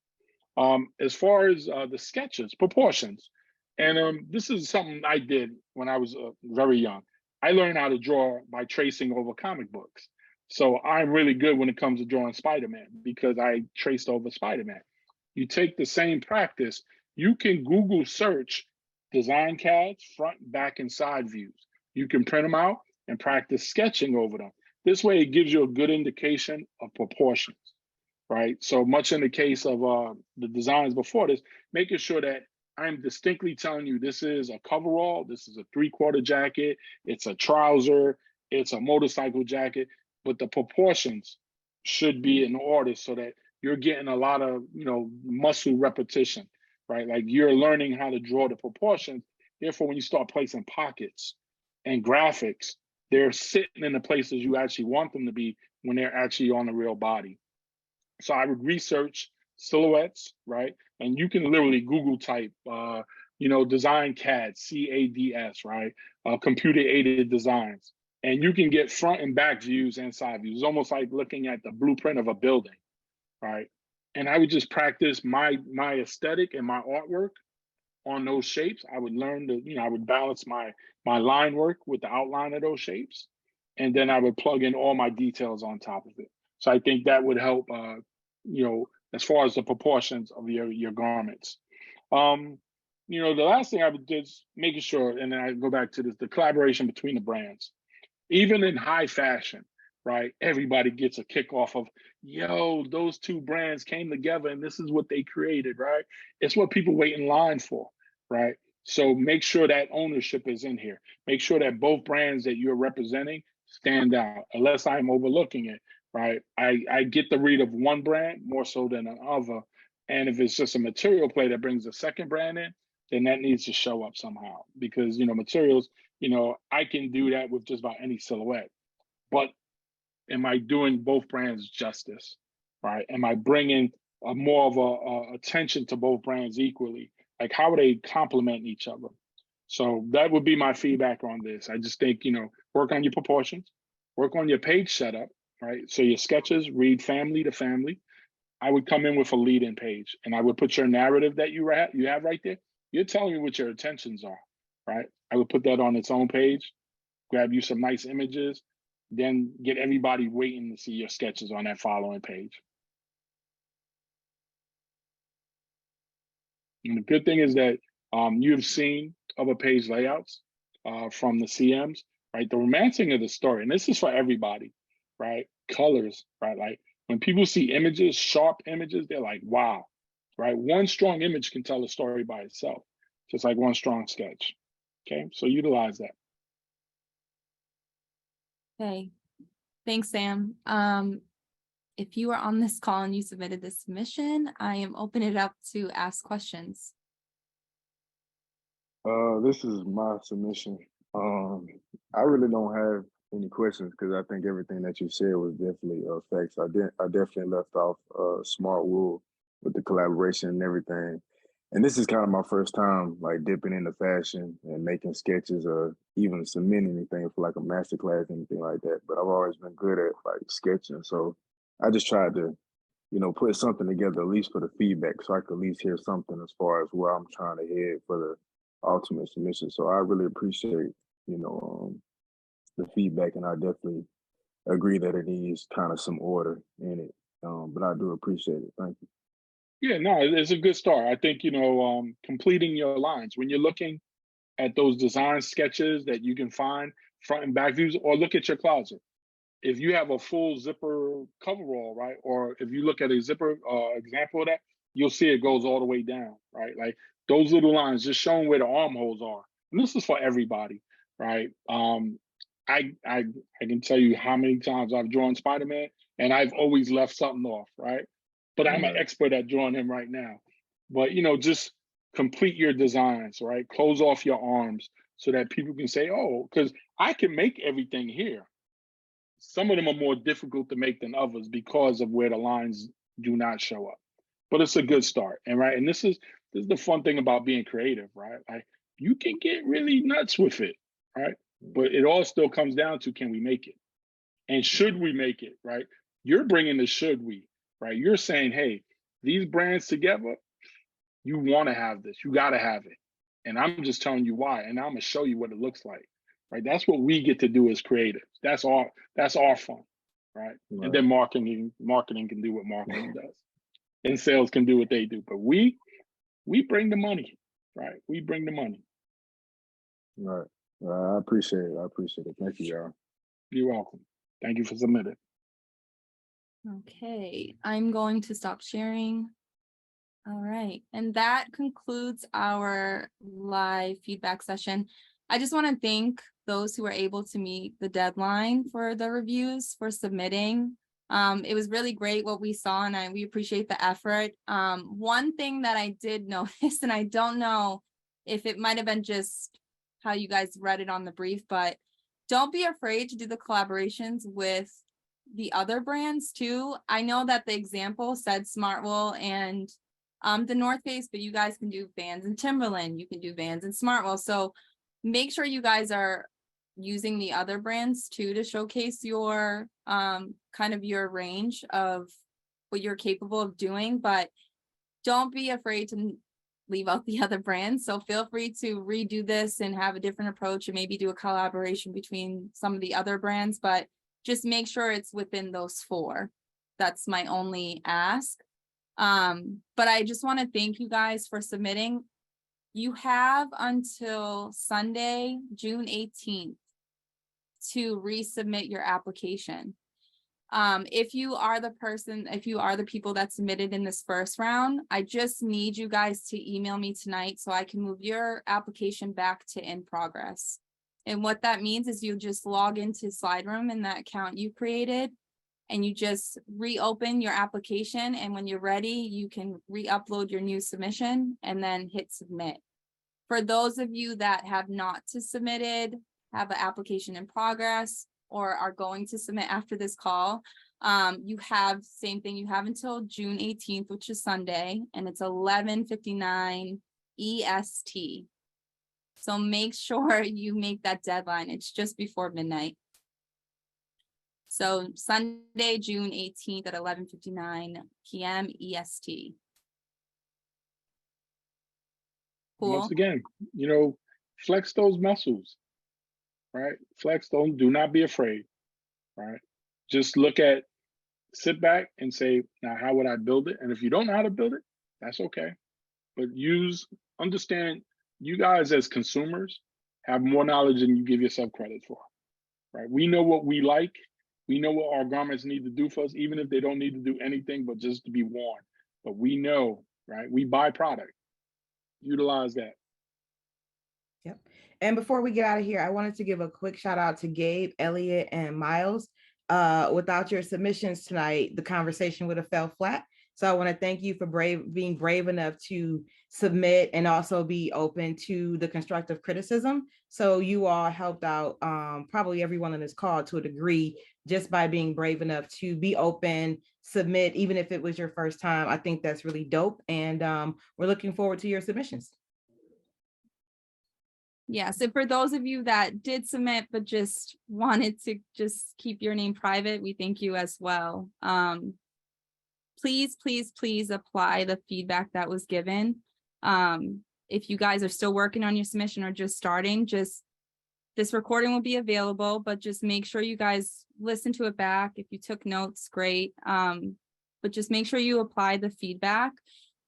As far as the sketches, proportions, and this is something I did when I was very young. I learned how to draw by tracing over comic books. So I'm really good when it comes to drawing Spider-Man because I traced over Spider-Man. You take the same practice, you can Google search design CADs, front, back, and side views. You can print them out and practice sketching over them. This way it gives you a good indication of proportions, right? So much in the case of the designs before this, making sure that I'm distinctly telling you this is a coverall, this is a 3/4 jacket, it's a trouser, it's a motorcycle jacket, but the proportions should be in order so that you're getting a lot of muscle repetition, right? Like you're learning how to draw the proportions. Therefore, when you start placing pockets and graphics, they're sitting in the places you actually want them to be when they're actually on the real body. So I would research silhouettes, right? And you can literally Google type, design CAD, CADS, right? Computer aided designs. And you can get front and back views and side views. It's almost like looking at the blueprint of a building, right? And I would just practice my aesthetic and my artwork on those shapes. I would learn I would balance my line work with the outline of those shapes. And then I would plug in all my details on top of it. So I think that would help, as far as the proportions of your garments. The last thing I would do is making sure, and then I go back to this, the collaboration between the brands. Even in high fashion, right? Everybody gets a kick off of, those two brands came together and this is what they created, right? It's what people wait in line for, right? So make sure that ownership is in here. Make sure that both brands that you're representing stand out, unless I'm overlooking it, right? I get the read of one brand more so than another. And if it's just a material play that brings a second brand in, then that needs to show up somehow because, materials, I can do that with just about any silhouette. But am I doing both brands justice, right? Am I bringing more of a attention to both brands equally. Like, how are they complementing each other? So that would be my feedback on this. I just think, work on your proportions, work on your page setup, right? So your sketches read family to family. I would come in with a lead-in page, and I would put your narrative that you have right there. You're telling me what your intentions are, right? I would put that on its own page, grab you some nice images, then get everybody waiting to see your sketches on that following page. And the good thing is that you've seen other page layouts from the CMs, right? The romancing of the story, and this is for everybody, right? Colors, right? Like, when people see images, sharp images, they're like, wow, right? One strong image can tell a story by itself, just like one strong sketch. Okay, so utilize that. Okay, thanks, Sam. If you are on this call and you submitted this submission, I am opening it up to ask questions. This is my submission. I really don't have any questions because I think everything that you said was definitely facts. I definitely left off Smart Wool with the collaboration and everything. And this is kind of my first time like dipping into fashion and making sketches or even submitting anything for like a master class, anything like that. But I've always been good at like sketching. So I just tried to, put something together, at least for the feedback, so I could at least hear something as far as where I'm trying to head for the ultimate submission. So I really appreciate, the feedback, and I definitely agree that it needs kind of some order in it. But I do appreciate it. Thank you. Yeah, no, it's a good start. I think, completing your lines when you're looking at those design sketches that you can find front and back views, or look at your closet. If you have a full zipper coverall, right? Or if you look at a zipper example of that, you'll see it goes all the way down, right? Like those little lines just showing where the armholes are. And this is for everybody, right? I can tell you how many times I've drawn Spider-Man and I've always left something off, right? But I'm an expert at drawing him right now. But just complete your designs, right? Close off your arms so that people can say, oh, because I can make everything here. Some of them are more difficult to make than others because of where the lines do not show up. But it's a good start. And this is the fun thing about being creative, right? Like, you can get really nuts with it, right? But it all still comes down to, can we make it? And should we make it, right? You're bringing the should we, right? You're saying, hey, these brands together, you want to have this, you got to have it. And I'm just telling you why. And I'm going to show you what it looks like, right? That's what we get to do as creatives. That's our fun, right? And then marketing can do what marketing does. And sales can do what they do. But we bring the money, right? We bring the money. Right. I appreciate it. Thank you, y'all. You're welcome. Thank you for submitting. Okay, I'm going to stop sharing. All right, and that concludes our live feedback session. I just want to thank those who were able to meet the deadline for the reviews, for submitting. It was really great what we saw, and we appreciate the effort. One thing that I did notice, and I don't know if it might have been just how you guys read it on the brief, but don't be afraid to do the collaborations with the other brands too. I know that the example said Smartwool and the North Face, but you guys can do Vans and Timberland. You can do Vans and Smartwool. So make sure you guys are using the other brands too to showcase your kind of your range of what you're capable of doing, but don't be afraid to leave out the other brands. So feel free to redo this and have a different approach and maybe do a collaboration between some of the other brands, but just make sure it's within those 4. That's my only ask. But I just want to thank you guys for submitting. You have until Sunday, June 18th to resubmit your application. If you are the people that submitted in this first round, I just need you guys to email me tonight so I can move your application back to in progress. And what that means is you just log into SlideRoom in that account you created, and you just reopen your application. And when you're ready, you can re-upload your new submission and then hit submit. For those of you that have not submitted, have an application in progress, or are going to submit after this call, You have, same thing, you have until June 18th, which is Sunday, and it's 11:59 EST. So make sure you make that deadline. It's just before midnight. So Sunday, June 18th at 11:59 p.m. EST. Cool. Once again, flex those muscles, right? Flex those, do not be afraid, right? Just sit back and say, now, how would I build it? And if you don't know how to build it, that's okay. But understand, you guys as consumers have more knowledge than you give yourself credit for, right? We know what we like. We know what our garments need to do for us, even if they don't need to do anything but just to be worn. But we know, right? We buy product. Utilize that. Yep. And before we get out of here, I wanted to give a quick shout out to Gabe, Elliot, and Miles. Without your submissions tonight, the conversation would have fell flat. So I want to thank you for being brave enough to submit and also be open to the constructive criticism. So you all helped out probably everyone on this call to a degree just by being brave enough to be open, submit, even if it was your first time. I think that's really dope. And we're looking forward to your submissions. Yeah, so for those of you that did submit but just wanted to just keep your name private, we thank you as well. Please, please, please apply the feedback that was given. If you guys are still working on your submission or just starting, this recording will be available, but just make sure you guys listen to it back. If you took notes, great. But just make sure you apply the feedback.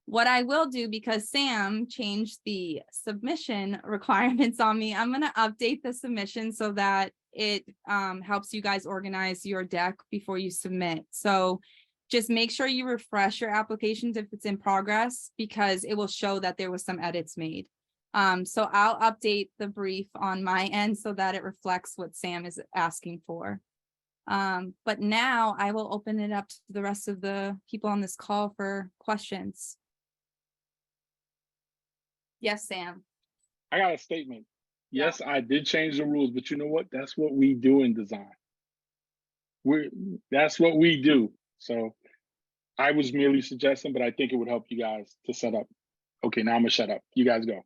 What I will do, because Sam changed the submission requirements on me, I'm going to update the submission so that it helps you guys organize your deck before you submit. So just make sure you refresh your applications if it's in progress, because it will show that there was some edits made. So I'll update the brief on my end so that it reflects what Sam is asking for. But now I will open it up to the rest of the people on this call for questions. Yes, Sam. I got a statement. Yes, I did change the rules, but you know what? That's what we do in design. That's what we do. So I was merely suggesting, but I think it would help you guys to set up. Okay, now I'm gonna shut up. You guys go.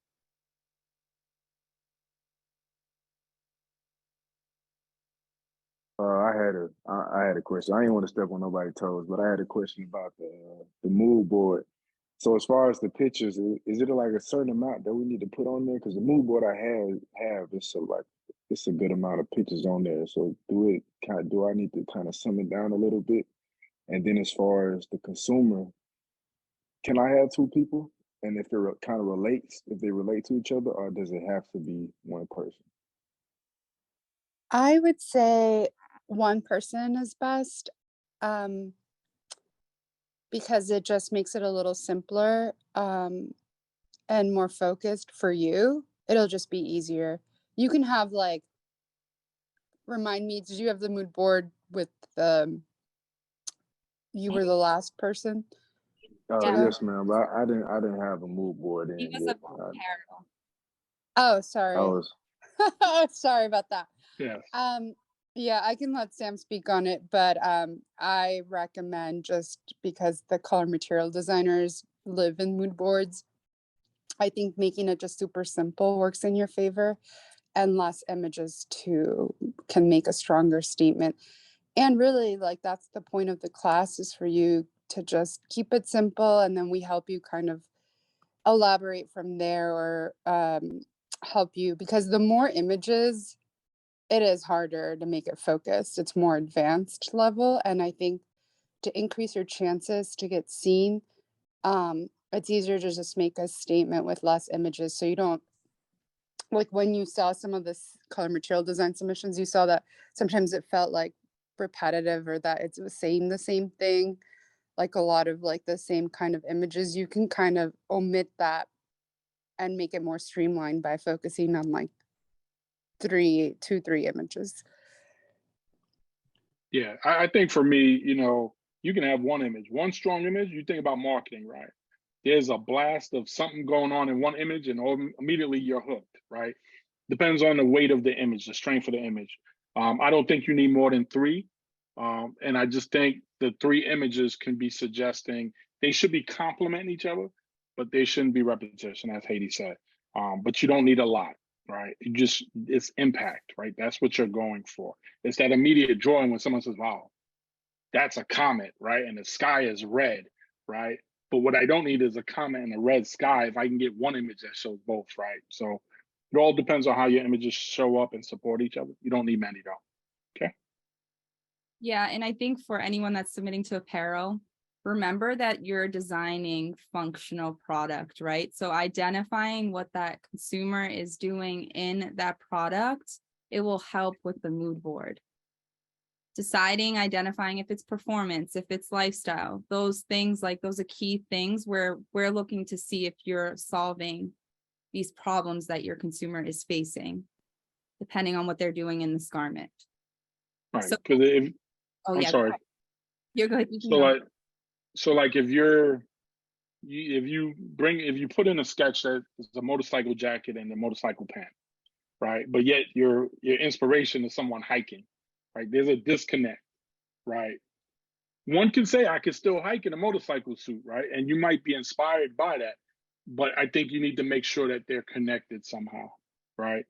I had a question. I didn't want to step on nobody's toes, but I had a question about the mood board. So as far as the pictures, is it like a certain amount that we need to put on there? Because the mood board I have is it's a good amount of pictures on there. So do I need to kind of sum it down a little bit? And then as far as the consumer, can I have two people? And if they relate to each other, or does it have to be one person? I would say one person is best, because it just makes it a little simpler and more focused for you. It'll just be easier. You can have remind me, did you have the mood board with you were the last person? Yes, ma'am. But I didn't have a mood board in yet. Oh, sorry. Sorry about that. Yes. Yeah, I can let Sam speak on it, but I recommend, just because the color material designers live in mood boards, I think making it just super simple works in your favor, and less images too can make a stronger statement. And really, that's the point of the class, is for you to just keep it simple, and then we help you kind of elaborate from there, or help you, because the more images, it is harder to make it focused. It's more advanced level. And I think to increase your chances to get seen, it's easier to just make a statement with less images. So you don't, when you saw some of this color material design submissions, you saw that sometimes it felt repetitive, or that it was saying the same thing, a lot of the same kind of images. You can kind of omit that and make it more streamlined by focusing on 3 images. Yeah, I think for me, you can have one image, one strong image. You think about marketing, right? There's a blast of something going on in one image, and immediately you're hooked, right? Depends on the weight of the image, the strength of the image. I don't think you need more than 3. And I just think the three images can be suggesting they should be complementing each other, but they shouldn't be repetition, as Haiti said. But you don't need a lot, right? It's impact, right? That's what you're going for. It's that immediate drawing when someone says, wow, that's a comet, right? And the sky is red, right? But what I don't need is a comet and a red sky if I can get one image that shows both, right? So it all depends on how your images show up and support each other. You don't need many though, okay? Yeah, and I think for anyone that's submitting to apparel, remember that you're designing functional product, right? So identifying what that consumer is doing in that product, it will help with the mood board. Identifying if it's performance, if it's lifestyle, those things, like those are key things where we're looking to see if you're solving these problems that your consumer is facing, depending on what they're doing in this garment. Right, So- because if, Oh, I'm yeah. sorry. You're good. You can So go. like if you put in a sketch that is a motorcycle jacket and a motorcycle pant, right? But yet your inspiration is someone hiking, right? There's a disconnect, right? One can say I could still hike in a motorcycle suit, right? And you might be inspired by that, but I think you need to make sure that they're connected somehow, right?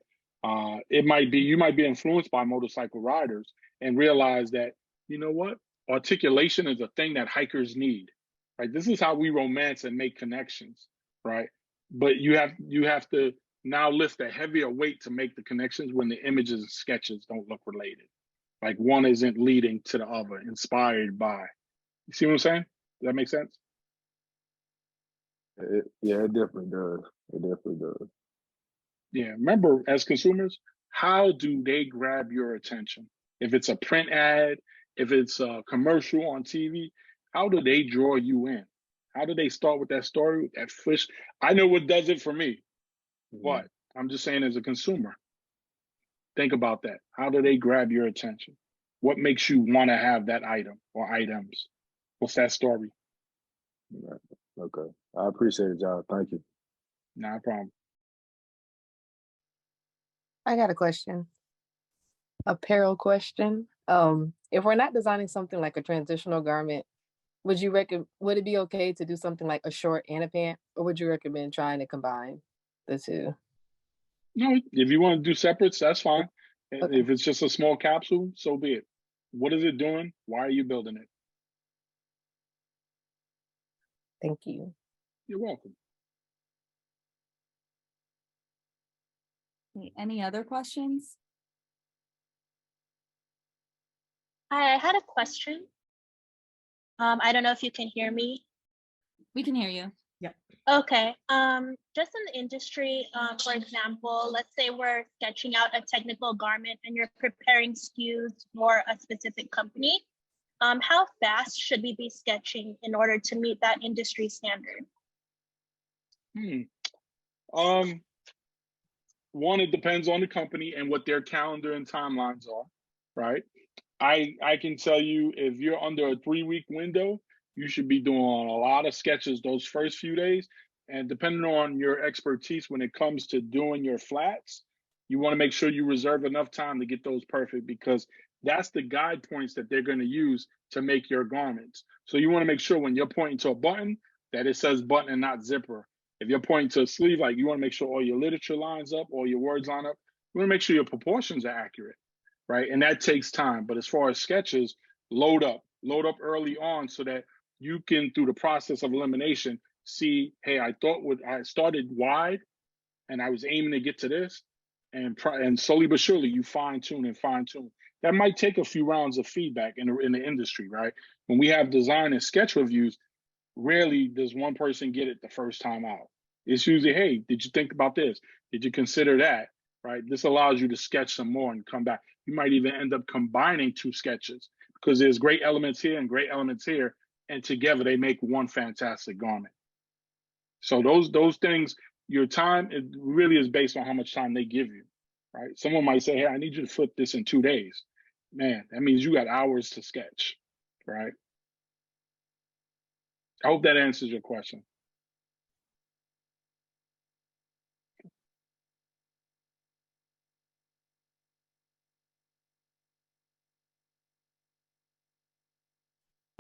You might be influenced by motorcycle riders and realize that, you know what? Articulation is a thing that hikers need, right? This is how we romance and make connections, right? But you have to now lift a heavier weight to make the connections when the images and sketches don't look related. Like one isn't leading to the other, inspired by. You see what I'm saying? Does that make sense? Yeah, it definitely does. It definitely does. Yeah. Remember, as consumers, how do they grab your attention? If it's a print ad, if it's a commercial on TV, how do they draw you in? How do they start with that story, with that fish? I know what does it for me, but I'm just saying as a consumer, think about that. How do they grab your attention? What makes you want to have that item or items? What's that story? Right. Okay. I appreciate it, y'all. Thank you. Not a problem. I got a question. Apparel question. If we're not designing something like a transitional garment, would it be okay to do something like a short and a pant, or would you recommend trying to combine the two? No, if you want to do separates, that's fine. Okay. If it's just a small capsule, so be it. What is it doing? Why are you building it? Thank you. You're welcome. Any other questions? Hi, I had a question. I don't know if you can hear me. We can hear you. Okay. Just in the industry, for example, let's say we're sketching out a technical garment and you're preparing SKUs for a specific company. How fast should we be sketching in order to meet that industry standard? One, it depends on the company and what their calendar and timelines are, right? I can tell you if you're under a 3-week window, you should be doing a lot of sketches those first few days. And depending on your expertise when it comes to doing your flats, you want to make sure you reserve enough time to get those perfect, because that's the guide points that they're going to use to make your garments. So you want to make sure when you're pointing to a button that it says button and not zipper. If you're pointing to a sleeve, like you want to make sure all your literature lines up, all your words line up. You want to make sure your proportions are accurate, right? And that takes time. But as far as sketches, load up early on so that you can, through the process of elimination, see, hey, I started wide and I was aiming to get to this, and slowly but surely you fine tune. That might take a few rounds of feedback in the industry, right? When we have design and sketch reviews, rarely does one person get it the first time out. It's usually, hey, did you think about this? Did you consider that? Right? This allows you to sketch some more and come back. You might even end up combining 2 sketches because there's great elements here and great elements here, and together they make one fantastic garment. So those things, your time, it really is based on how much time they give you, right? Someone might say, hey, I need you to flip this in 2 days. Man, that means you got hours to sketch, right? I hope that answers your question.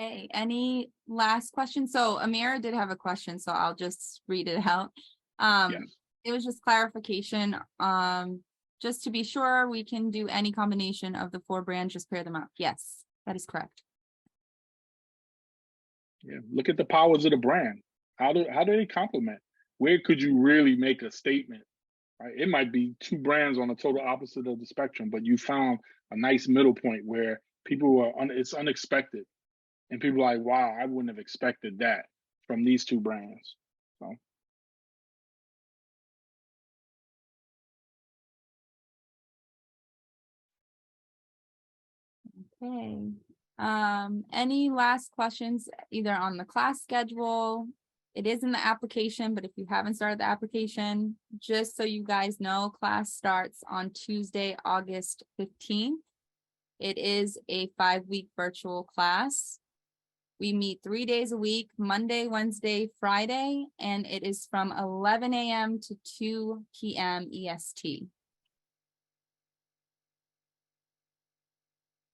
Okay, any last questions? So Amira did have a question, so I'll just read it out. Yes. It was just clarification. Just to be sure, we can do any combination of the 4 brands, just pair them up. Yes, that is correct. Yeah. Look at the powers of the brand. How do they complement? Where could you really make a statement? Right? It might be 2 brands on the total opposite of the spectrum, but you found a nice middle point where people are it's unexpected. And people are like, wow, I wouldn't have expected that from these 2 brands. So Okay. Any last questions either on the class schedule? It is in the application, but if you haven't started the application, just so you guys know, class starts on Tuesday, August 15th. It is a 5-week virtual class. We meet 3 days a week, Monday, Wednesday, Friday, and it is from 11 a.m. to 2 p.m. EST.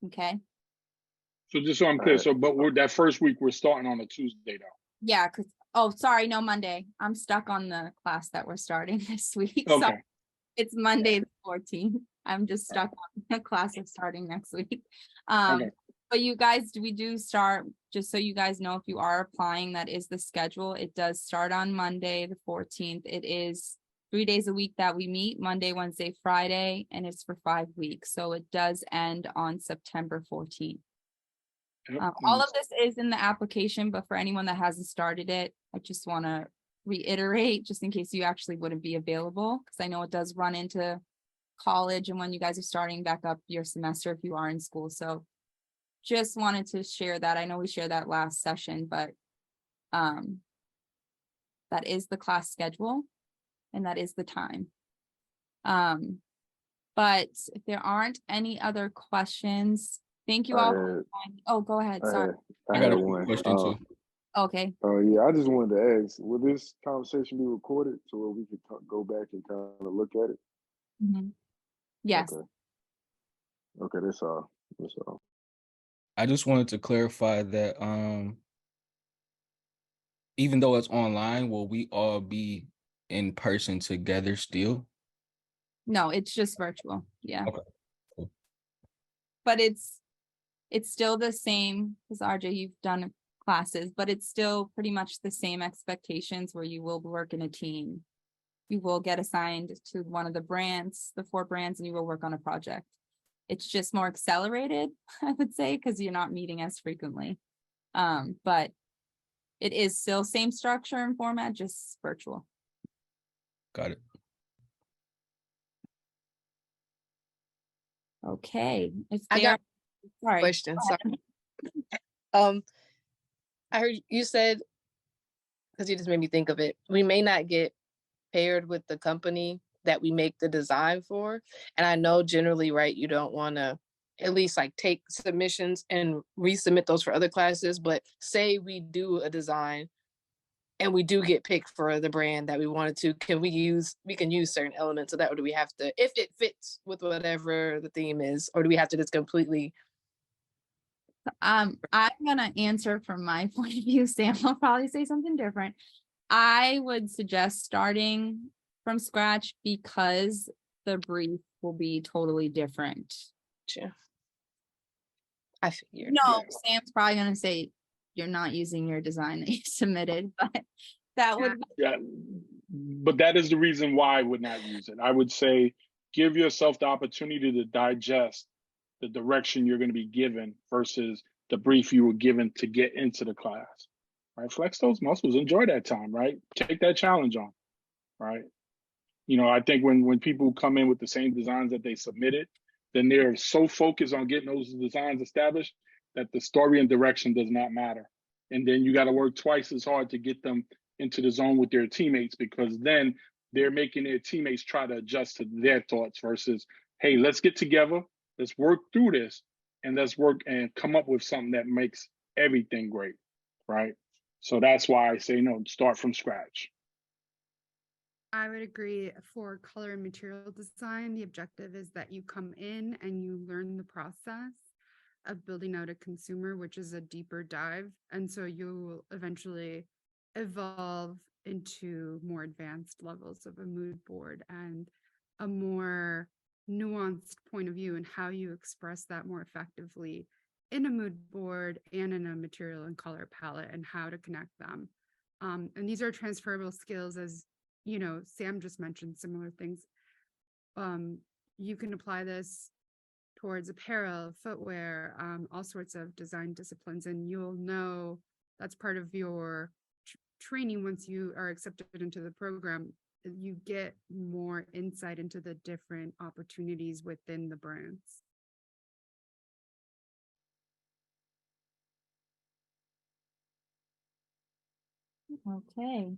Okay. so just so I'm clear, but that first week we're starting on a Tuesday though. Yeah, sorry, no, Monday. I'm stuck on the class that we're starting this week. Okay. So it's Monday the 14th. I'm just stuck on the class that's starting next week. Okay. But you guys, we do start, just so you guys know, if you are applying, that is the schedule. It does start on Monday the 14th. It is 3 days a week that we meet, Monday, Wednesday, Friday, and it's for 5 weeks. So it does end on September 14th. Yep. All of this is in the application, but for anyone that hasn't started it, I just want to reiterate, just in case you actually wouldn't be available, because I know it does run into college and when you guys are starting back up your semester if you are in school. So just wanted to share that. I know we shared that last session, but that is the class schedule and that is the time. But if there aren't any other questions, thank you all. Oh, go ahead. Sorry. I got a question too. Okay. Yeah, I just wanted to ask, will this conversation be recorded so where we could go back and kind of look at it? Yes. Okay, that's all. I just wanted to clarify that even though it's online, will we all be in person together still? No, it's just virtual. Yeah. Okay. Cool. But it's still the same, because RJ, you've done classes, but it's still pretty much the same expectations where you will work in a team. You will get assigned to one of the brands, the 4 brands, and you will work on a project. It's just more accelerated, I would say, because you're not meeting as frequently. But it is still same structure and format, just virtual. Got it. Okay. I got a question. Sorry. I heard you said, because you just made me think of it, we may not get paired with the company that we make the design for. And I know generally, right, you don't want to at least like take submissions and resubmit those for other classes. But say we do a design and we do get picked for the brand that we wanted to, we can use certain elements of that, or do we have to, if it fits with whatever the theme is, or do we have to just completely? I'm gonna answer from my point of view. Sam will probably say something different. I would suggest starting from scratch because the brief will be totally different. Gotcha. I figured. No, Sam's probably gonna say you're not using your design that you submitted, but that would but that is the reason why I would not use it. I would say give yourself the opportunity to digest the direction you're going to be given versus the brief you were given to get into the class. Right? Flex those muscles, enjoy that time, right? Take that challenge on, right? You know, I think when people come in with the same designs that they submitted, then they're so focused on getting those designs established that the story and direction does not matter. And then you got to work twice as hard to get them into the zone with their teammates, because then they're making their teammates try to adjust to their thoughts versus, hey, let's get together, let's work through this, and let's work and come up with something that makes everything great, right? So that's why I say, no, start from scratch. I would agree. For color and material design, the objective is that you come in and you learn the process. of building out a consumer, which is a deeper dive. And so you will eventually evolve into more advanced levels of a mood board and a more nuanced point of view and how you express that more effectively in a mood board and in a material and color palette and how to connect them. And these are transferable skills, as you know, Sam just mentioned similar things. You can apply this towards apparel, footwear, all sorts of design disciplines, and you'll know that's part of your training. Once you are accepted into the program, you get more insight into the different opportunities within the brands. Okay.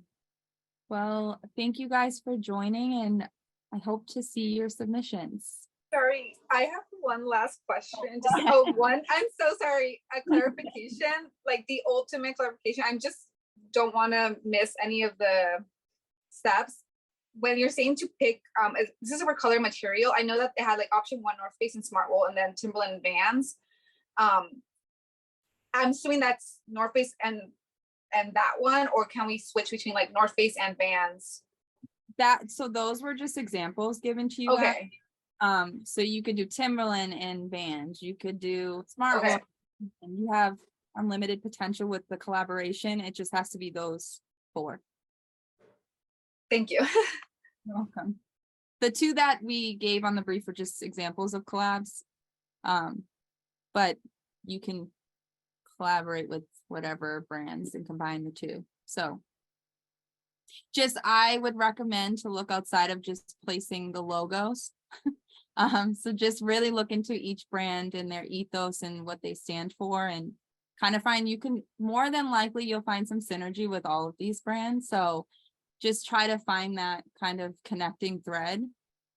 Well, thank you guys for joining, and I hope to see your submissions. Sorry, I have one last question. Just I'm so sorry, a clarification, like the ultimate clarification. I just don't want to miss any of the steps. When you're saying to pick, this is for color material. I know that they had like option 1, North Face and Smart Wool, and then Timberland and Vans. I'm assuming that's North Face and that one, or can we switch between like North Face and Vans? So those were just examples given to you. Okay. Guys. So you could do Timberland and Vans. You could do Smart Wool, and you have unlimited potential with the collaboration. It just has to be those 4. Thank you. You're welcome. The 2 that we gave on the brief were just examples of collabs. But you can collaborate with whatever brands and combine the 2. So I would recommend to look outside of just placing the logos. So just really look into each brand and their ethos and what they stand for, and kind of find, you can more than likely you'll find some synergy with all of these brands. So just try to find that kind of connecting thread,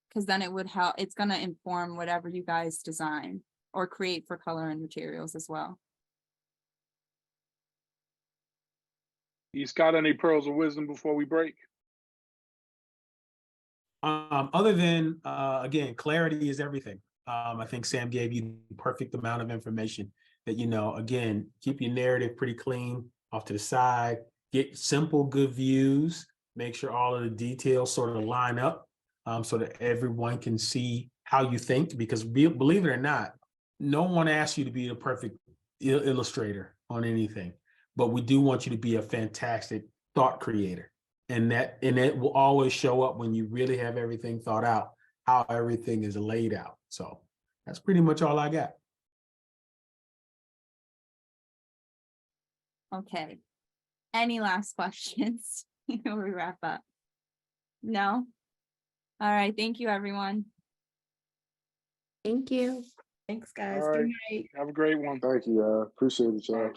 because then it would help. It's going to inform whatever you guys design or create for color and materials as well. You got any pearls of wisdom before we break? Other than, again, clarity is everything. I think Sam gave you the perfect amount of information that, again, keep your narrative pretty clean off to the side, get simple, good views, make sure all of the details sort of line up so that everyone can see how you think, because believe it or not, no one asks you to be the perfect illustrator on anything, but we do want you to be a fantastic thought creator. And it will always show up when you really have everything thought out, how everything is laid out. So that's pretty much all I got. Okay. Any last questions before we wrap up? No? All right. Thank you, everyone. Thank you. Thanks, guys. All right. Good night. Have a great one. Thank you. Appreciate it, y'all.